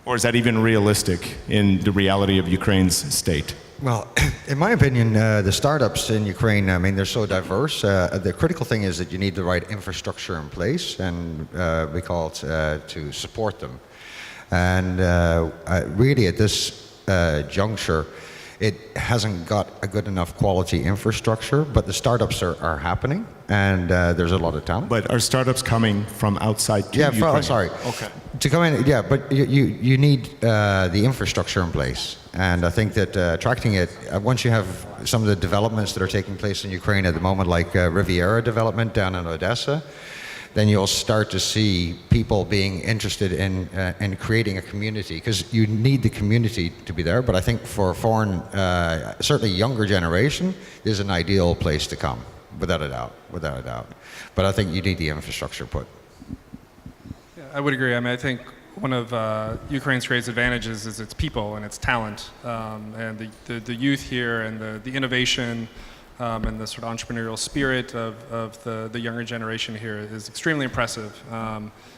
Or is that even realistic in the reality of Ukraine's state? Well, in my opinion, the startups in Ukraine, I mean, they're so diverse. The critical thing is that you need the right infrastructure in place, and we call it to support them. And really at this juncture, it hasn't got a good enough quality infrastructure, but the startups are happening, and there's a lot of talent. But are startups coming from outside to Ukraine? Sorry. Okay. To come in, yeah, but you need the infrastructure in place. And I think that attracting it, once you have some of the developments that are taking place in Ukraine at the moment, like Riviera development down in Odessa, then you'll start to see people being interested in creating a community, because you need the community to be there. But I think for foreign, certainly younger generation, is an ideal place to come, without a doubt. But I think you need the infrastructure put. Yeah, I would agree. I mean, I think one of Ukraine's greatest advantages is its people and its talent, and the youth here, and the innovation, and the sort of entrepreneurial spirit of the younger generation here is extremely impressive.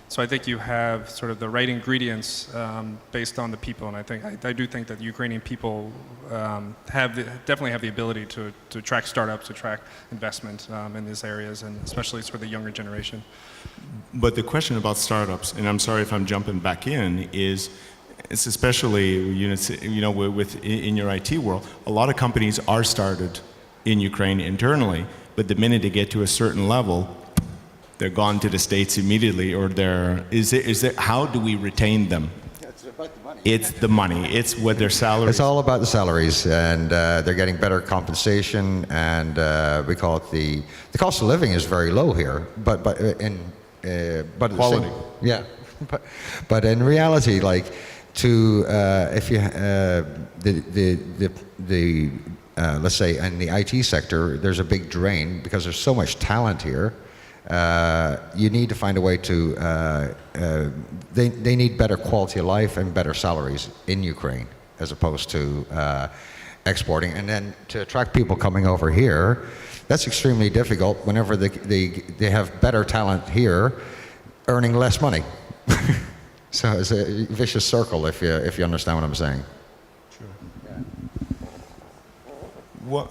So I think you have sort of the right ingredients based on the people, and I do think that the Ukrainian people definitely have the ability to attract startups, to attract investment in these areas, and especially sort of the younger generation. But the question about startups, and I'm sorry if I'm jumping back in, is it's especially in your IT world, a lot of companies are started in Ukraine internally, but the minute they get to a certain level, they're gone to the States immediately, or how do we retain them? It's about the money. It's the money. It's what their salaries. It's all about the salaries, and they're getting better compensation, and we call it the cost of living is very low here, but quality. But in reality, like if you let's say in the IT sector, there's a big drain because there's so much talent here. You need to find a way to, they need better quality of life and better salaries in Ukraine, as opposed to exporting. And then to attract people coming over here, that's extremely difficult whenever they have better talent here, earning less money. So it's a vicious circle, if you understand what I'm saying. Well,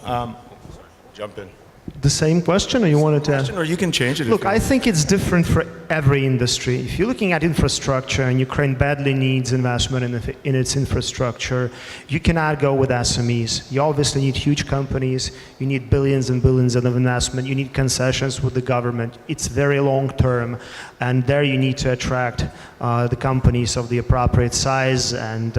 jump in. The same question, or you wanted to? Or you can change it. Look, I think it's different for every industry. If you're looking at infrastructure, and Ukraine badly needs investment in its infrastructure, you cannot go with SMEs. You obviously need huge companies. You need billions and billions of investment. You need concessions with the government. It's very long term, and there you need to attract the companies of the appropriate size and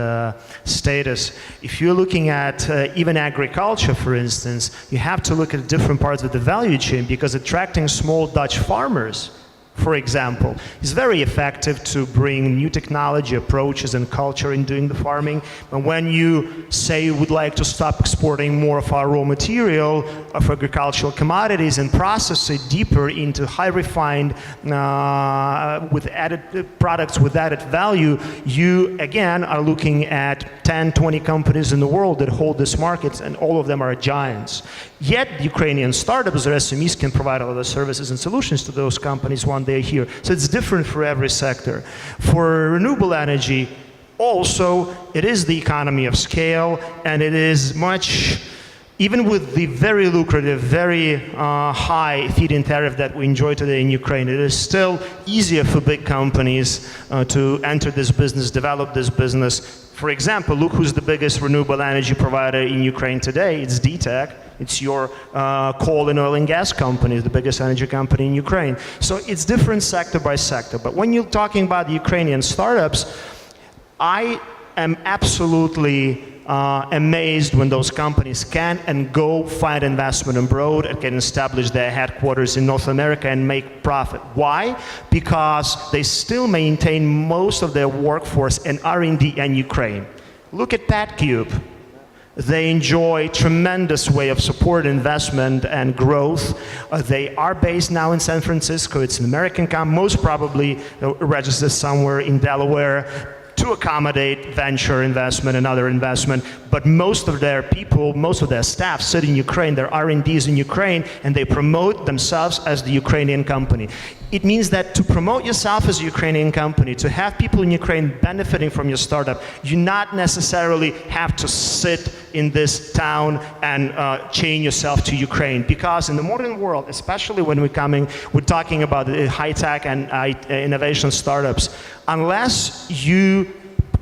status. If you're looking at even agriculture, for instance, you have to look at different parts of the value chain, because attracting small Dutch farmers for example, is very effective to bring new technology approaches and culture in doing the farming. And when you say you would like to stop exporting more of our raw material of agricultural commodities and process it deeper into high refined with added products with added value, you again are looking at 10, 20 companies in the world that hold this market, and all of them are giants. Yet Ukrainian startups or SMEs can provide all the services and solutions to those companies when they're here. So it's different for every sector. For renewable energy, also, it is the economy of scale, and it is much, even with the very lucrative, very high feed-in tariff that we enjoy today in Ukraine, it is still easier for big companies to enter this business, develop this business. For example, look who's the biggest renewable energy provider in Ukraine today. It's DTEC. It's your coal and oil and gas company, the biggest energy company in Ukraine. So it's different sector by sector. But when you're talking about the Ukrainian startups, I am absolutely amazed when those companies can and go find investment abroad and can establish their headquarters in North America and make profit. Why? Because they still maintain most of their workforce and R&D in Ukraine. Look at PetCube. They enjoy tremendous way of support, investment, and growth. They are based now in San Francisco. It's an American company, most probably registered somewhere in Delaware, to accommodate venture investment and other investment, but most of their people, most of their staff sit in Ukraine, their R&D is in Ukraine, and they promote themselves as the Ukrainian company. It means that to promote yourself as a Ukrainian company, to have people in Ukraine benefiting from your startup, you not necessarily have to sit in this town and chain yourself to Ukraine, because in the modern world, especially when we're talking about high-tech and innovation startups, unless you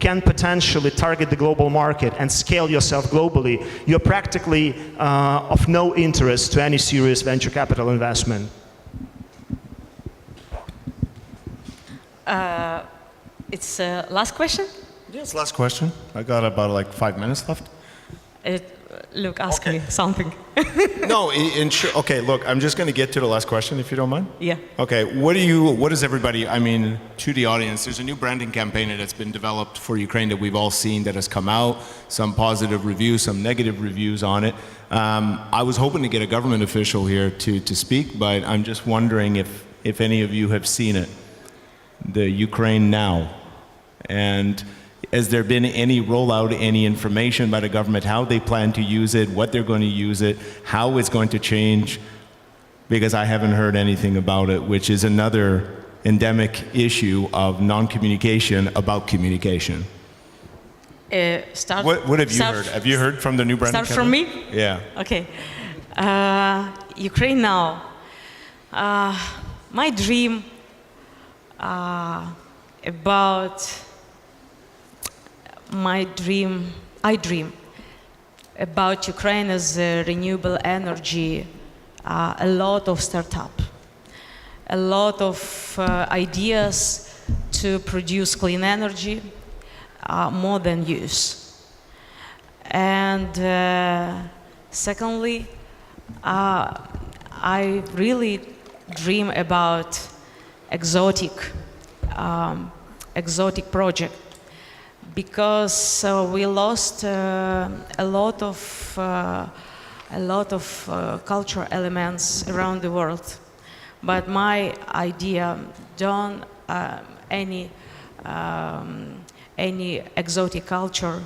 can potentially target the global market and scale yourself globally, you're practically of no interest to any serious venture capital investment. It's last question? Yes, last question. I got about like 5 minutes left. Luke, ask me something. No, okay, look, I'm just going to get to the last question if you don't mind. Yeah. Okay, what does everybody, I mean, to the audience, there's a new branding campaign that's been developed for Ukraine that we've all seen that has come out, some positive reviews, some negative reviews on it. I was hoping to get a government official here to speak, but I'm just wondering if any of you have seen it, the Ukraine Now. And has there been any rollout, any information by the government, how they plan to use it, what they're going to use it, how it's going to change? Because I haven't heard anything about it, which is another endemic issue of non-communication about communication. What have you heard? Have you heard from the new branding Start from me? Yeah. Okay. Ukraine Now. My dream I dream about Ukraine as renewable energy, a lot of startup, a lot of ideas to produce clean energy, more than use. And secondly, I really dream about exotic project, because we lost a lot of cultural elements around the world. But my idea, don't any exotic culture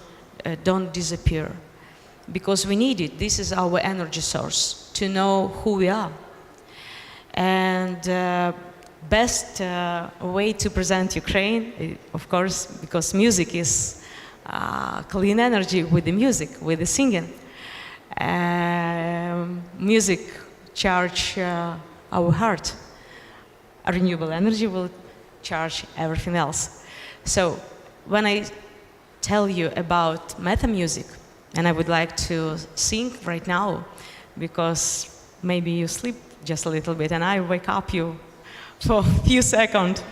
don't disappear, because we need it. This is our energy source to know who we are. And best way to present Ukraine, of course, because music is clean energy with the music, with the singing. Music charge our heart. Renewable energy will charge everything else. So when I tell you about meta music, and I would like to sing right now, because maybe you sleep just a little bit and I wake up you for a few seconds.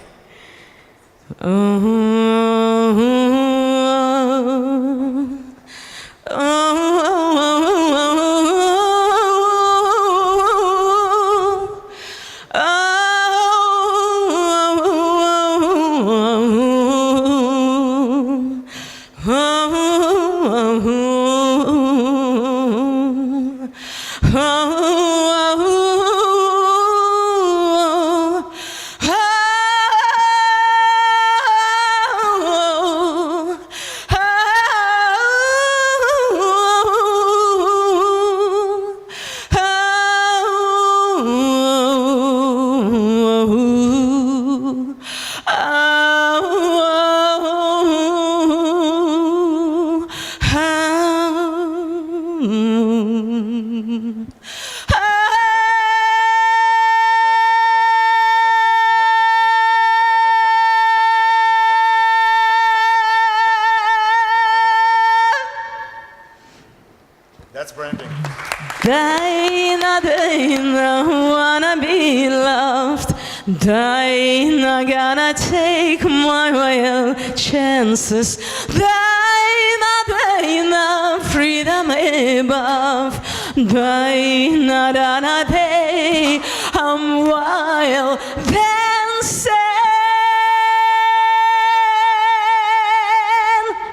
Dina, Dina, wanna be loved. Dina, gonna take my wild chances. Dina, Dina, freedom above. Dina, Dina, day, I'm wild dancing.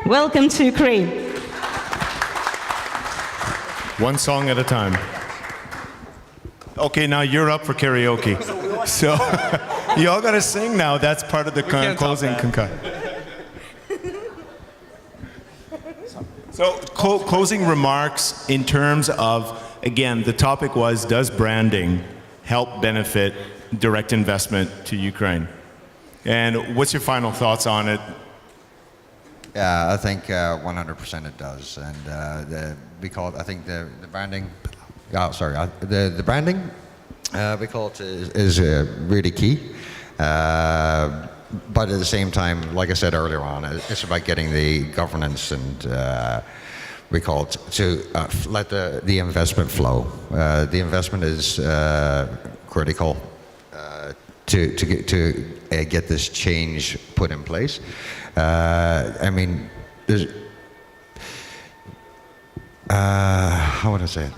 Welcome to Ukraine. One song at a time. Okay, now you're up for karaoke. So you all got to sing now. That's part of the closing concussion. So closing remarks in terms of, again, the topic was, does branding help benefit direct investment to Ukraine? And what's your final thoughts on it? Yeah, I think 100% it does, and I think the branding. Oh, sorry, the branding we call it is really key. But at the same time, like I said earlier on, it's about getting the governance and we call it to let the investment flow. The investment is critical to get this change put in place. I mean, there's, how would I say it?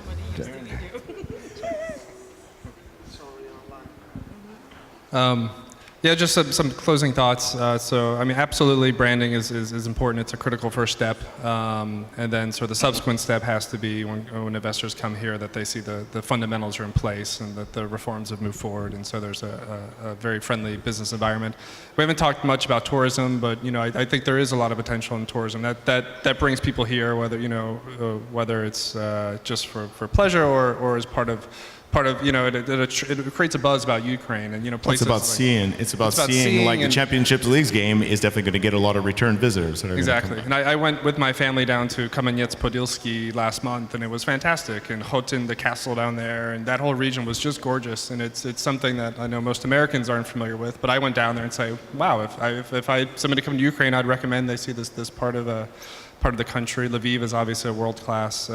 Yeah, just some closing thoughts. So, I mean, absolutely, branding is important. It's a critical first step. And then sort of the subsequent step has to be when investors come here that they see the fundamentals are in place and that the reforms have moved forward. And so there's a very friendly business environment. We haven't talked much about tourism, but, you know, I think there is a lot of potential in tourism. That brings people here, whether, you know, whether it's just for pleasure or as part of, you know, it creates a buzz about Ukraine and, you know, places. It's about seeing like the Champions League's game is definitely going to get a lot of return visitors. Exactly. And I went with my family down to Kamenets-Podilsky last month, and it was fantastic. And Khotin, the castle down there, and that whole region was just gorgeous. And it's something that I know most Americans aren't familiar with. But I went down there and say, wow, if I somebody come to Ukraine, I'd recommend they see this part of the country. Lviv is obviously a world-class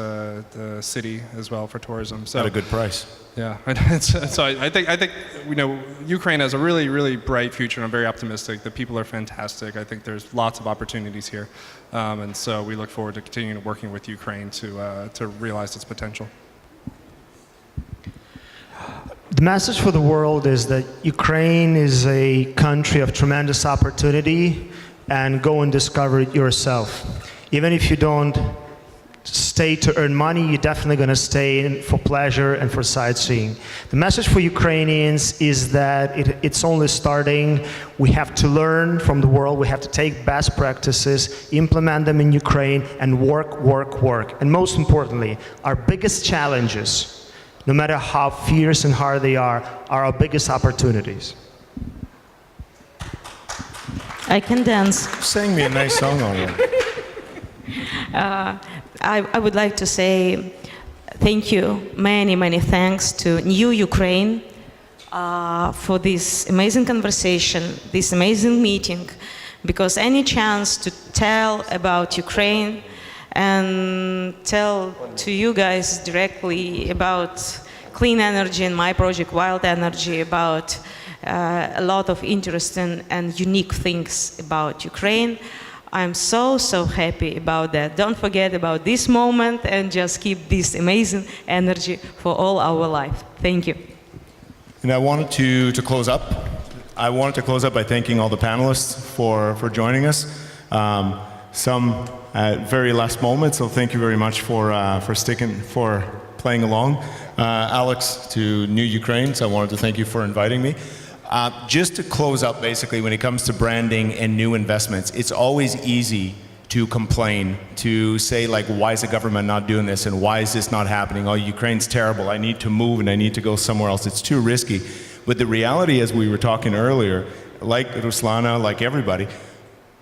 city as well for tourism. So at a good price. Yeah, so I think you know Ukraine has a really bright future, and I'm very optimistic. The people are fantastic. I think there's lots of opportunities here, and so we look forward to continuing working with Ukraine to realize its potential. The message for the world is that Ukraine is a country of tremendous opportunity, and go and discover it yourself. Even if you don't stay to earn money, you're definitely going to stay in for pleasure and for sightseeing. The message for Ukrainians is that it's only starting. We have to learn from the world. We have to take best practices, implement them in Ukraine, and work. And most importantly, our biggest challenges, no matter how fierce and hard they are our biggest opportunities. I can dance. Sing me a nice song on it. I would like to say thank you, many thanks to New Ukraine for this amazing conversation, this amazing meeting, because any chance to tell about Ukraine and tell to you guys directly about clean energy and my project Wild Energy, about a lot of interesting and unique things about Ukraine. I'm so happy about that. Don't forget about this moment and just keep this amazing energy for all our life. Thank you. And I wanted to close up. I wanted to close up by thanking all the panelists for joining us. Some at very last moment, so thank you very much for playing along. Alex to New Ukraine, so I wanted to thank you for inviting me. Just to close up, basically, when it comes to branding and new investments, it's always easy to complain, to say, like, why is the government not doing this, and why is this not happening? Oh, Ukraine's terrible, I need to move, and I need to go somewhere else. It's too risky. But the reality, as we were talking earlier, like Ruslana, like everybody,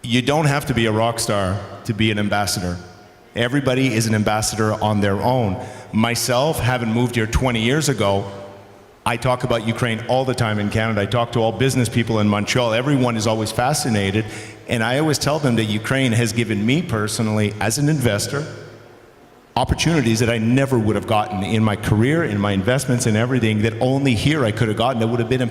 you don't have to be a rock star to be an ambassador. Everybody is an ambassador on their own. Myself, having moved here 20 years ago, I talk about Ukraine all the time in Canada. I talk to all business people in Montreal. Everyone is always fascinated. And I always tell them that Ukraine has given me personally, as an investor, opportunities that I never would have gotten in my career, in my investments, and everything, that only here I could have gotten. That would have been,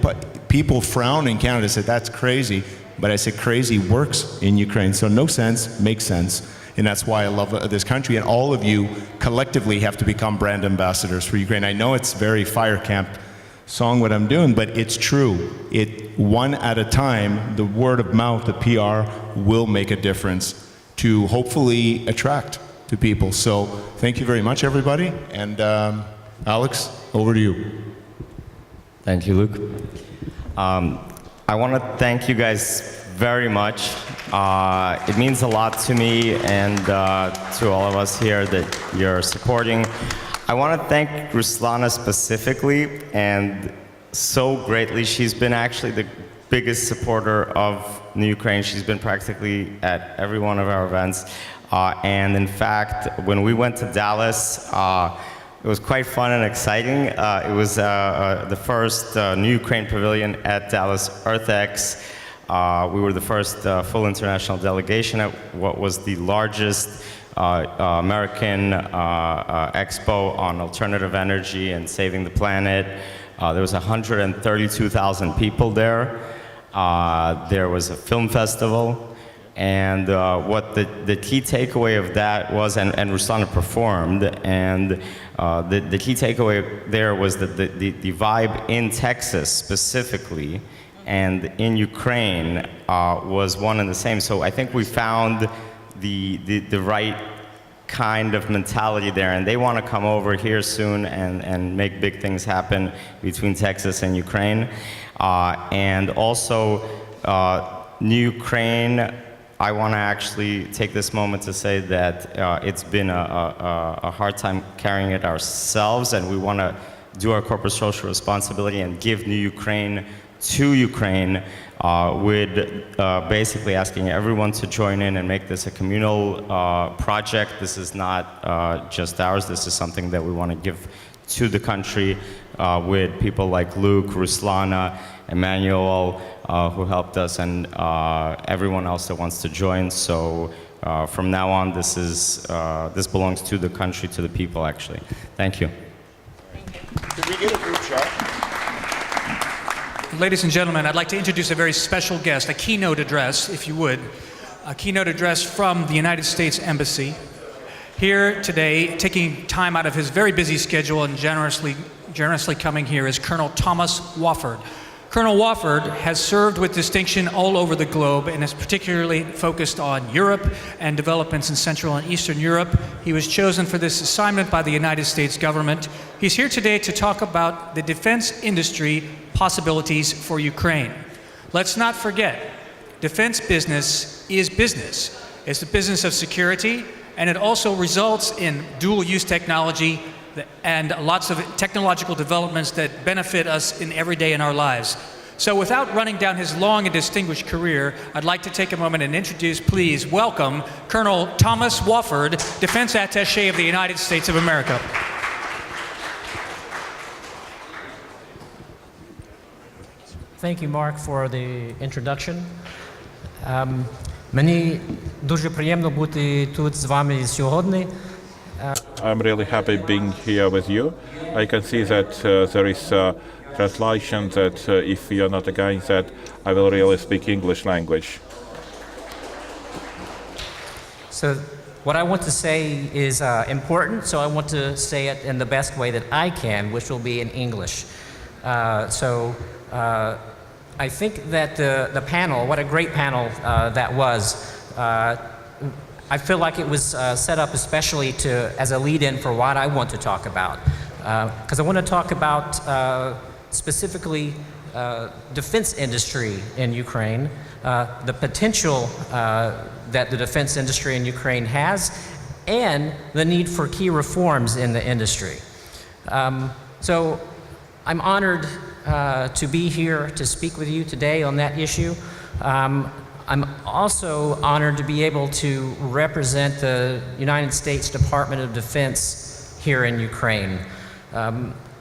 people frown in Canada, said, that's crazy. But I said, crazy works in Ukraine. So no sense makes sense. And that's why I love this country. And all of you collectively have to become brand ambassadors for Ukraine. I know it's very fire camp song what I'm doing, but it's true. One at a time, the word of mouth, the PR will make a difference to hopefully attract to people. So thank you very much, everybody. And Alex, over to you. Thank you, Luke. I want to thank you guys very much. It means a lot to me and to all of us here that you're supporting. I want to thank Ruslana specifically, and so greatly. She's been actually the biggest supporter of New Ukraine. She's been practically at every one of our events. And in fact, when we went to Dallas, it was quite fun and exciting. It was the first New Ukraine pavilion at Dallas EarthX. We were the first full international delegation at what was the largest American expo on alternative energy and saving the planet. There was 132,000 people there. There was a film festival. And what the key takeaway of that was, and Ruslana performed, and the key takeaway there was that the vibe in Texas specifically and in Ukraine was one and the same. So I think we found the right kind of mentality there, and they want to come over here soon and make big things happen between Texas and Ukraine. And also, New Ukraine, I want to actually take this moment to say that it's been a hard time carrying it ourselves, and we want to do our corporate social responsibility and give New Ukraine to Ukraine with basically asking everyone to join in and make this a communal project. This is not just ours. This is something that we want to give to the country with people like Luc, Ruslana, Emmanuel, who helped us, and everyone else that wants to join. So from now on, this belongs to the country, to the people, actually. Thank you. Did we get a group shot? Ladies and gentlemen, I'd like to introduce a very special guest, a keynote address, if you would. A keynote address from the United States Embassy. Here today, taking time out of his very busy schedule and generously coming here, is Colonel Thomas Wofford. Colonel Wofford has served with distinction all over the globe and is particularly focused on Europe and developments in Central and Eastern Europe. He was chosen for this assignment by the United States government. He's here today to talk about the defense industry possibilities for Ukraine. Let's not forget, defense business is business. It's the business of security, and it also results in dual-use technology and lots of technological developments that benefit us in every day in our lives. So without running down his long and distinguished career, I'd like to take a moment and introduce, please, welcome Colonel Thomas Wofford, Defense Attaché of the United States of America. Thank you, Mark, for the introduction. Мені дуже приємно бути тут з вами сьогодні. I'm really happy being here with you. I can see that there is translation that if you're not against that, I will really speak English language. So what I want to say is important, so I want to say it in the best way that I can, which will be in English. I think that the panel, what a great panel that was. I feel like it was set up especially as a lead-in for what I want to talk about. Because I want to talk about specifically defense industry in Ukraine, the potential that the defense industry in Ukraine has, and the need for key reforms in the industry. So I'm honored to be here to speak with you today on that issue. I'm also honored to be able to represent the United States Department of Defense here in Ukraine.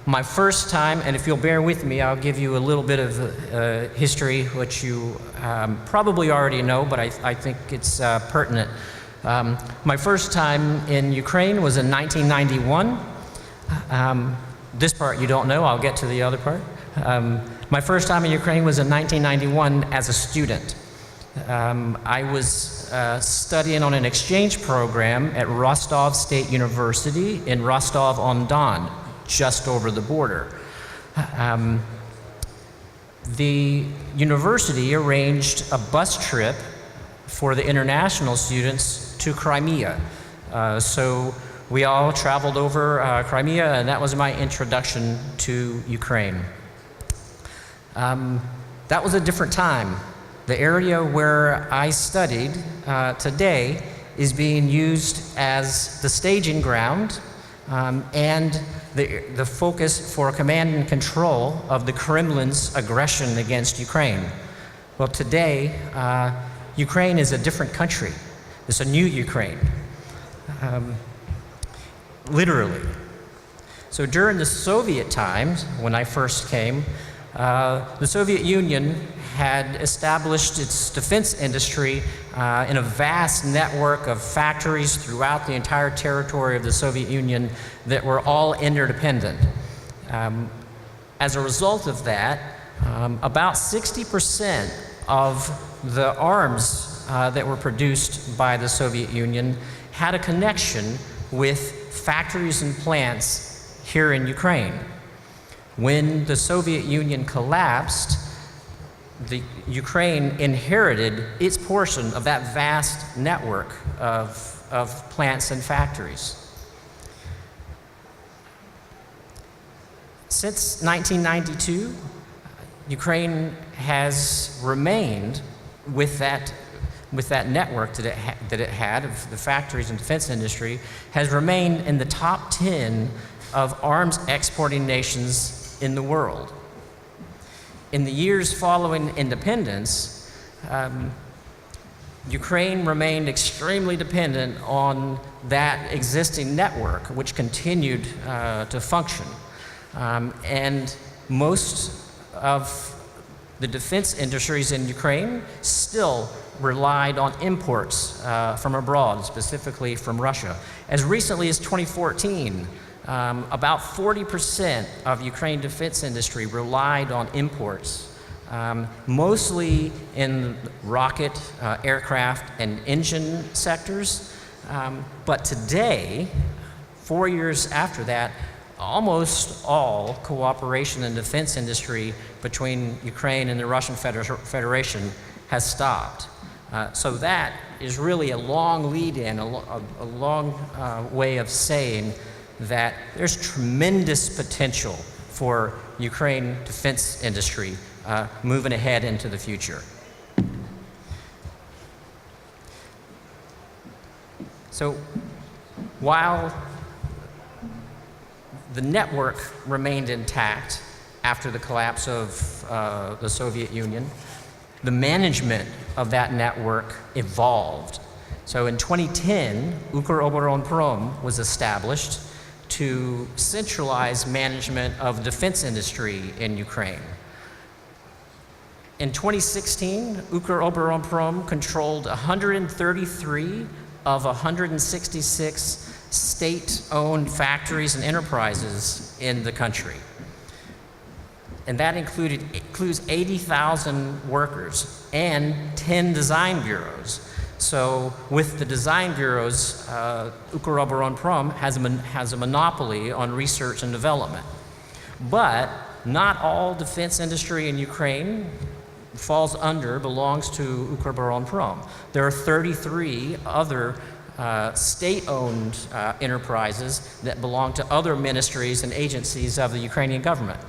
My first time, and if you'll bear with me, I'll give you a little bit of history, which you probably already know, but I think it's pertinent. My first time in Ukraine was in 1991. This part you don't know, I'll get to the other part. My first time in Ukraine was in 1991 as a student. I was studying on an exchange program at Rostov State University in Rostov-on-Don, just over the border. The university arranged a bus trip for the international students to Crimea. So we all traveled over Crimea, and that was my introduction to Ukraine. That was a different time. The area where I studied today is being used as the staging ground and the focus for command and control of the Kremlin's aggression against Ukraine. Well, today, Ukraine is a different country. It's a new Ukraine, literally. So during the Soviet times, when I first came, the Soviet Union had established its defense industry in a vast network of factories throughout the entire territory of the Soviet Union that were all interdependent. As a result of that, about 60% of the arms that were produced by the Soviet Union had a connection with factories and plants here in Ukraine. When the Soviet Union collapsed, the Ukraine inherited its portion of that vast network of plants and factories. Since 1992, Ukraine has remained with that network that it had of the factories and defense industry, has remained in the top 10 of arms exporting nations in the world. In the years following independence, Ukraine remained extremely dependent on that existing network, which continued to function. And most of the defense industries in Ukraine still relied on imports from abroad, specifically from Russia. As recently as 2014, about 40% of Ukraine defense industry relied on imports, mostly in rocket, aircraft, and engine sectors. But today, 4 years after that, almost all cooperation in the defense industry between Ukraine and the Russian Federation has stopped. So that is really a long lead-in, a long way of saying that there's tremendous potential for Ukraine defense industry moving ahead into the future. So while the network remained intact after the collapse of the Soviet Union, the management of that network evolved. So in 2010, Ukroboronprom was established to centralize management of defense industry in Ukraine. In 2016, Ukroboronprom controlled 133 of 166 state-owned factories and enterprises in the country. And that includes 80,000 workers and 10 design bureaus. So with the design bureaus, Ukroboronprom has a monopoly on research and development. But not all defense industry in Ukraine belongs to Ukroboronprom. There are 33 other state-owned enterprises that belong to other ministries and agencies of the Ukrainian government.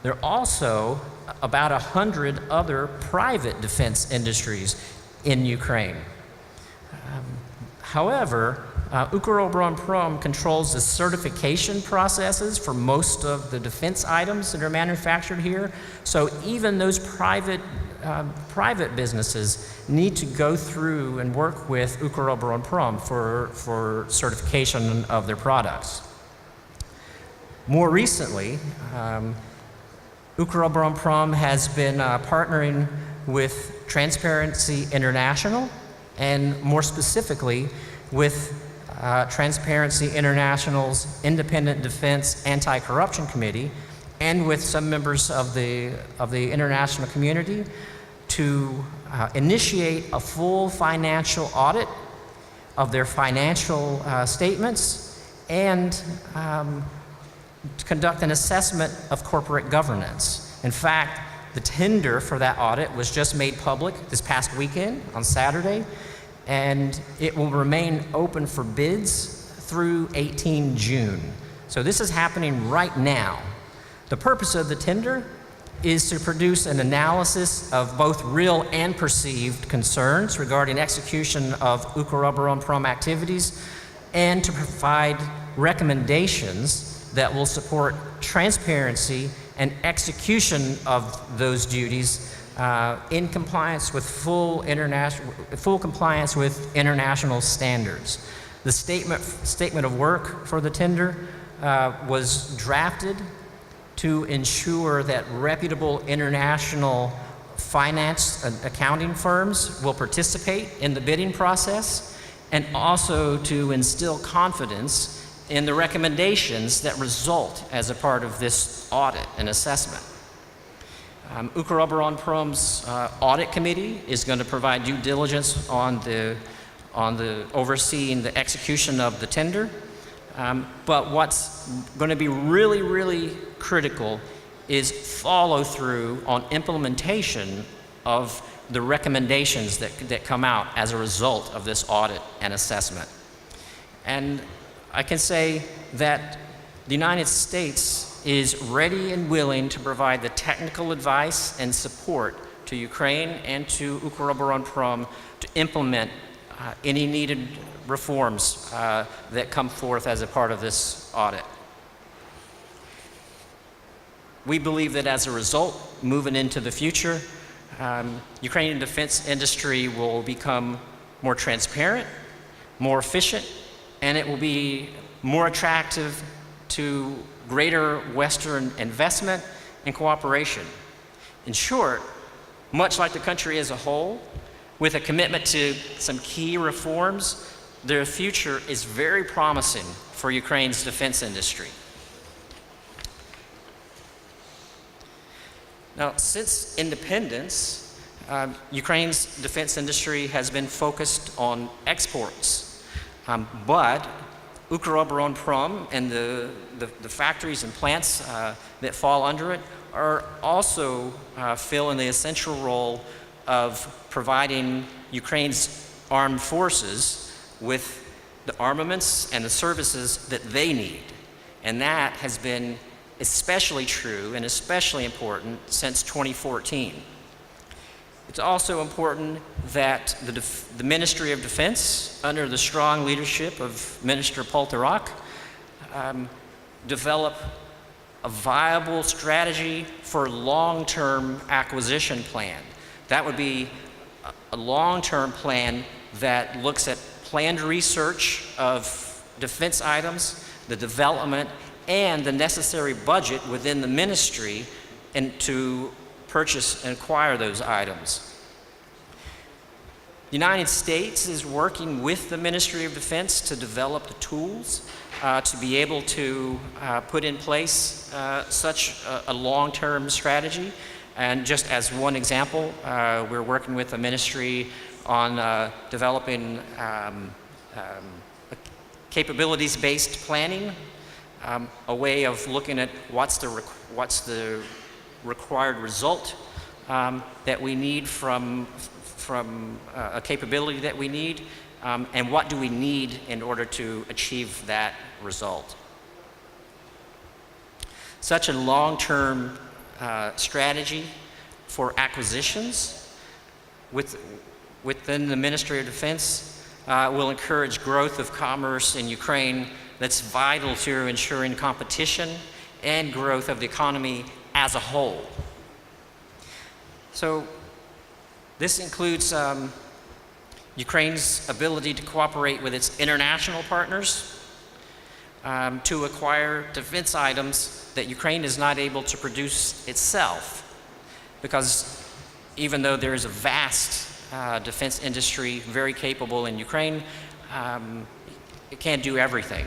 There are also about 100 other private defense industries in Ukraine. However, Ukroboronprom controls the certification processes for most of the defense items that are manufactured here. So even those private businesses need to go through and work with Ukroboronprom for certification of their products. More recently, Ukroboronprom has been partnering with Transparency International, and more specifically with Transparency International's Independent Defense Anti-Corruption Committee and with some members of the international community to initiate a full financial audit of their financial statements and to conduct an assessment of corporate governance. In fact, the tender for that audit was just made public this past weekend on Saturday, and it will remain open for bids through 18 June. So this is happening right now. The purpose of the tender is to produce an analysis of both real and perceived concerns regarding execution of Ukroboronprom activities and to provide recommendations that will support transparency and execution of those duties in compliance with full compliance with international standards. The statement of work for the tender was drafted to ensure that reputable international finance and accounting firms will participate in the bidding process, and also to instill confidence in the recommendations that result as a part of this audit and assessment. Ukroboronprom's audit committee is going to provide due diligence on the overseeing the execution of the tender. But what's going to be really, really critical is follow through on implementation of the recommendations that come out as a result of this audit and assessment. And I can say that the United States is ready and willing to provide the technical advice and support to Ukraine and to Ukroboronprom to implement any needed reforms that come forth as a part of this audit. We believe that as a result, moving into the future, Ukrainian defense industry will become more transparent, more efficient, and it will be more attractive to greater Western investment and cooperation. In short, much like the country as a whole, with a commitment to some key reforms, their future is very promising for Ukraine's defense industry. Now, since independence, Ukraine's defense industry has been focused on exports, but Ukroboronprom and the factories and plants that fall under it are also filling the essential role of providing Ukraine's armed forces with the armaments and the services that they need. And that has been especially true and especially important since 2014. It's also important that the Ministry of Defense, under the strong leadership of Minister Poltorak, develop a viable strategy for long-term acquisition plan. That would be a long-term plan that looks at planned research of defense items, the development, and the necessary budget within the ministry and to purchase and acquire those items. The United States is working with the Ministry of Defense to develop the tools to be able to put in place such a long-term strategy. And just as one example, we're working with the ministry on developing capabilities-based planning, a way of looking at what's the required result that we need from a capability that we need, and what do we need in order to achieve that result. Such a long-term strategy for acquisitions within the Ministry of Defense will encourage growth of commerce in Ukraine that's vital to ensuring competition and growth of the economy as a whole. So this includes Ukraine's ability to cooperate with its international partners to acquire defense items that Ukraine is not able to produce itself, because even though there is a vast defense industry, very capable in Ukraine, it can't do everything.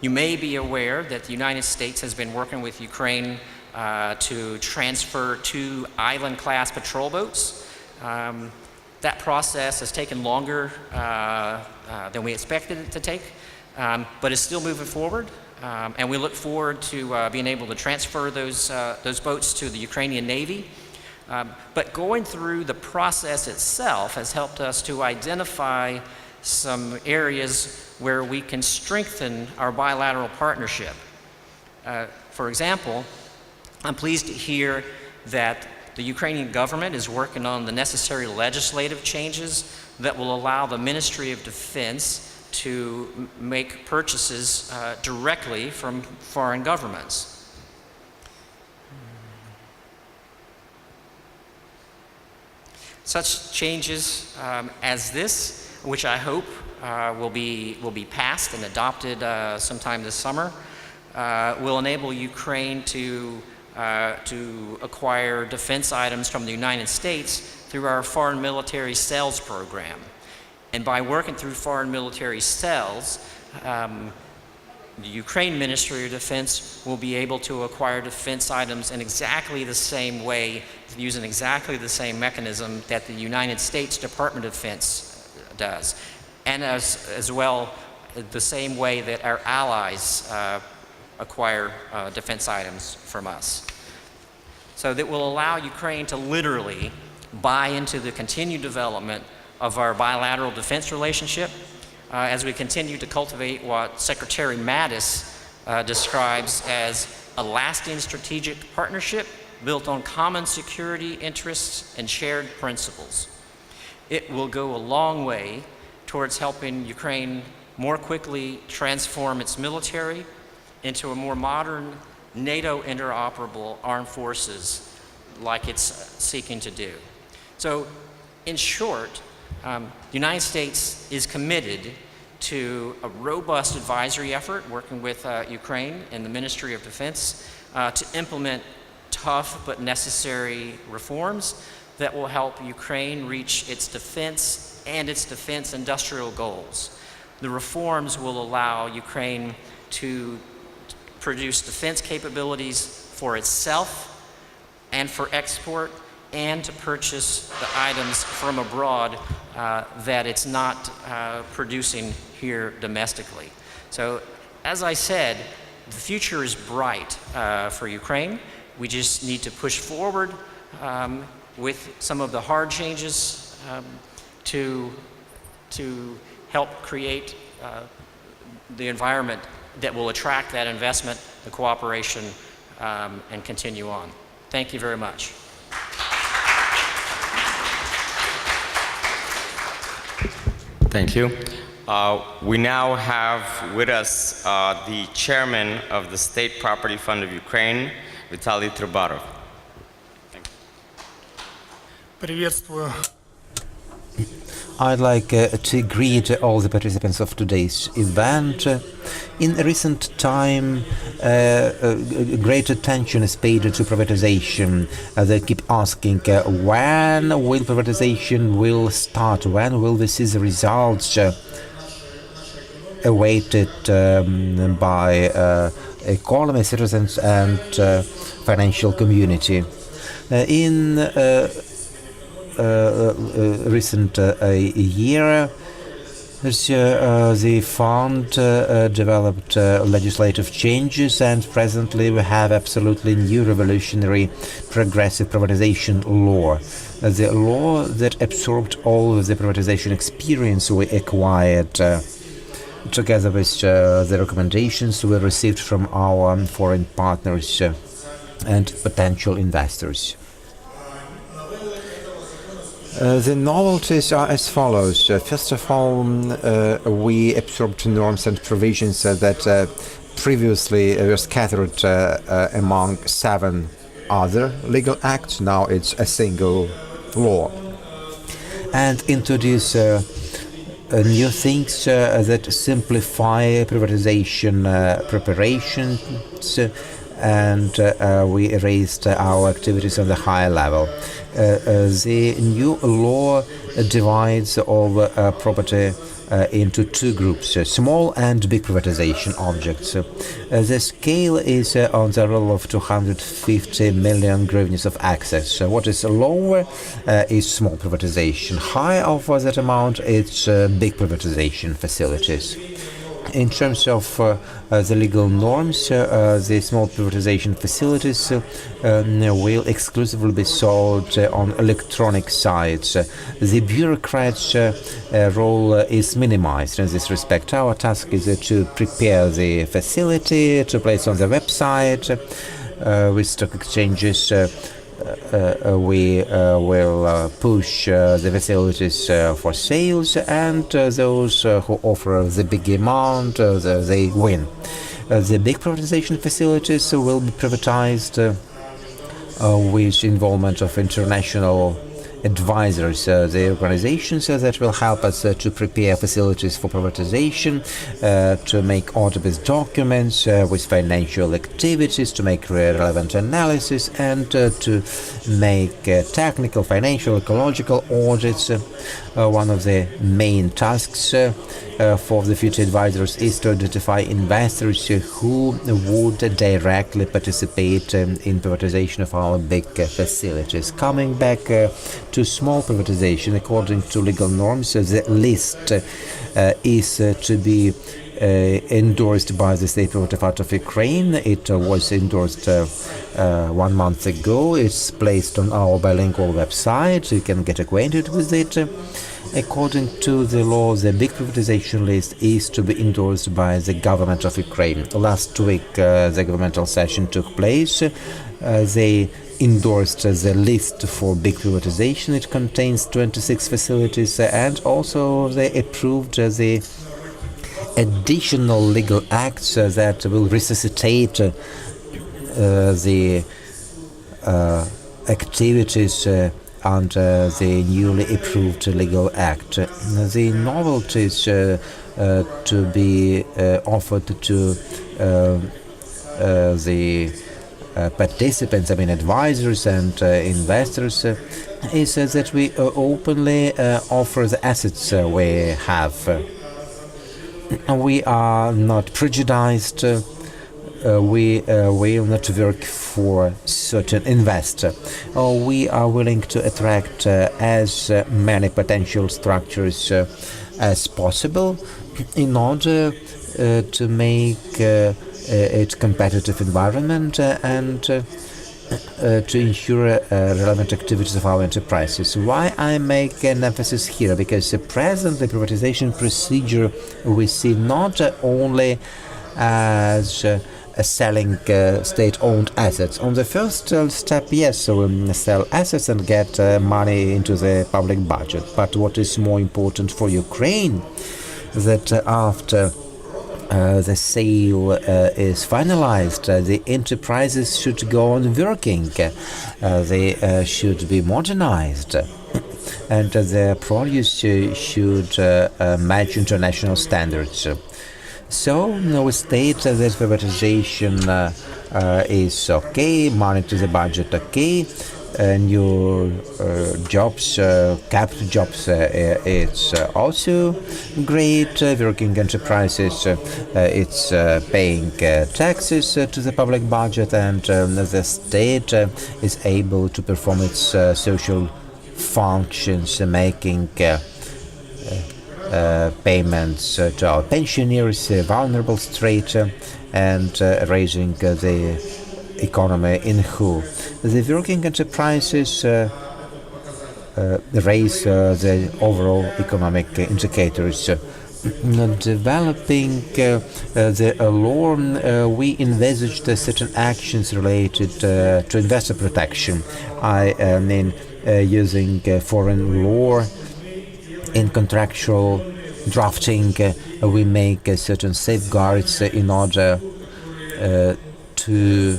You may be aware that the United States has been working with Ukraine to transfer 2 island-class patrol boats. That process has taken longer than we expected it to take, but it's still moving forward. And we look forward to being able to transfer those boats to the Ukrainian Navy. But going through the process itself has helped us to identify some areas where we can strengthen our bilateral partnership. For example, I'm pleased to hear that the Ukrainian government is working on the necessary legislative changes that will allow the Ministry of Defense to make purchases directly from foreign governments. Such changes as this, which I hope will be passed and adopted sometime this summer, will enable Ukraine to acquire defense items from the United States through our foreign military sales program. And by working through foreign military sales, the Ukraine Ministry of Defense will be able to acquire defense items in exactly the same way, using exactly the same mechanism that the United States Department of Defense does, and as well the same way that our allies acquire defense items from us. So that will allow Ukraine to literally buy into the continued development of our bilateral defense relationship as we continue to cultivate what Secretary Mattis describes as a lasting strategic partnership built on common security interests and shared principles. It will go a long way towards helping Ukraine more quickly transform its military into a more modern NATO interoperable armed forces like it's seeking to do. So in short, the United States is committed to a robust advisory effort working with Ukraine and the Ministry of Defense to implement tough but necessary reforms that will help Ukraine reach its defense and its defense industrial goals. The reforms will allow Ukraine to produce defense capabilities for itself and for export, and to purchase the items from abroad that it's not producing here domestically. So, as I said, the future is bright for Ukraine. We just need to push forward with some of the hard changes to help create the environment that will attract that investment, the cooperation, and continue on. Thank you very much. Thank you. We now have with us the chairman of the State Property Fund of Ukraine, Vitaly Trubarov. Приветствую. I'd like to greet all the participants of today's event. In recent time, great attention is paid to privatization. They keep asking, when will privatization will start? When will we see the results awaited by economy, citizens, and financial community? In recent year, the fund developed legislative changes, and presently we have absolutely new revolutionary progressive privatization law. The law that absorbed all of the privatization experience we acquired together with the recommendations we received from our foreign partners and potential investors. The novelties are as follows. First of all, we absorbed norms and provisions that previously were scattered among 7 other legal acts. Now it's a single law. And introduce new things that simplify privatization preparations and we raised our activities on the higher level. The new law divides all property into two groups, small and big privatization objects. The scale is on the level of 250 million hryvnias of access. What is lower is small privatization. Higher of that amount, it's big privatization facilities. In terms of the legal norms, the small privatization facilities will exclusively be sold on electronic sites. The bureaucrat's role is minimized in this respect. Our task is to prepare the facility, to place on the website with stock exchanges. We will push the facilities for sales, and those who offer the big amount, they win. The big privatization facilities will be privatized with involvement of international advisors, the organizations that will help us to prepare facilities for privatization, to make audit documents with financial activities, to make relevant analysis, and to make technical, financial, ecological audits. One of the main tasks for the future advisors is to identify investors who would directly participate in privatization of our big facilities. Coming back to small privatization, according to legal norms, the list is to be endorsed by the State Private of Ukraine. It was endorsed 1 month ago. It's placed on our bilingual website. You can get acquainted with it. According to the law, the big privatization list is to be endorsed by the government of Ukraine. Last week, the governmental session took place. They endorsed the list for big privatization. It contains 26 facilities, and also they approved the additional legal acts that will resuscitate the activities under the newly approved legal act. The novelties to be offered to the participants, advisors and investors, is that we openly offer the assets we have. We are not prejudiced. We will not work for certain investor. We are willing to attract as many potential structures as possible in order to make it competitive environment and to ensure relevant activities of our enterprises. Why I make an emphasis here? Because the present privatization procedure we see not only as selling state-owned assets. On the first step, yes, we sell assets and get money into the public budget. But what is more important for Ukraine, that after the sale is finalized, the enterprises should go on working. They should be modernized. And their produce should match international standards. So we state that privatization is okay, money to the budget okay, new jobs, capital jobs, it's also great. Working enterprises, it's paying taxes to the public budget, and the state is able to perform its social functions, making payments to our pensioners, vulnerable strata, and raising the economy in whole. The working enterprises raise the overall economic indicators. Developing the law, we envisaged certain actions related to investor protection. I mean, using foreign law in contractual drafting, we make certain safeguards in order to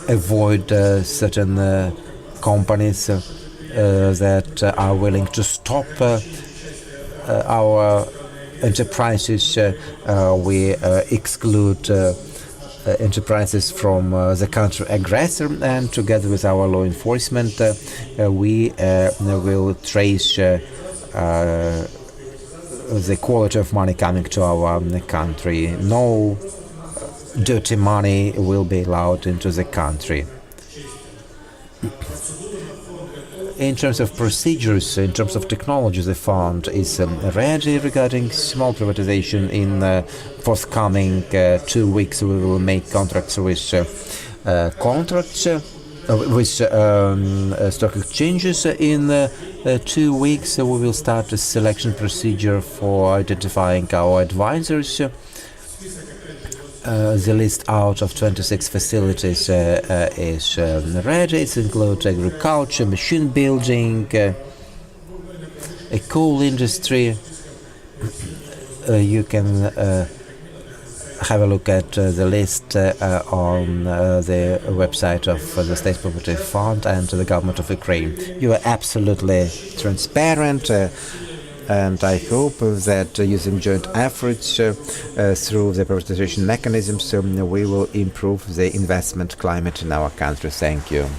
avoid certain companies that are willing to stop our enterprises. We exclude enterprises from the country aggressor, and together with our law enforcement, we will trace the quality of money coming to our country. No dirty money will be allowed into the country. In terms of procedures, in terms of technology, the fund is ready regarding small privatization. In forthcoming 2 weeks, we will make contracts with stock exchanges. In 2 weeks, we will start a selection procedure for identifying our advisors. The list out of 26 facilities is ready. It includes agriculture, machine building, a coal industry. You can have a look at the list on the website of the State Property Fund and the government of Ukraine. You are absolutely transparent. And I hope that using joint efforts through the privatization mechanisms, we will improve the investment climate in our country. Thank you.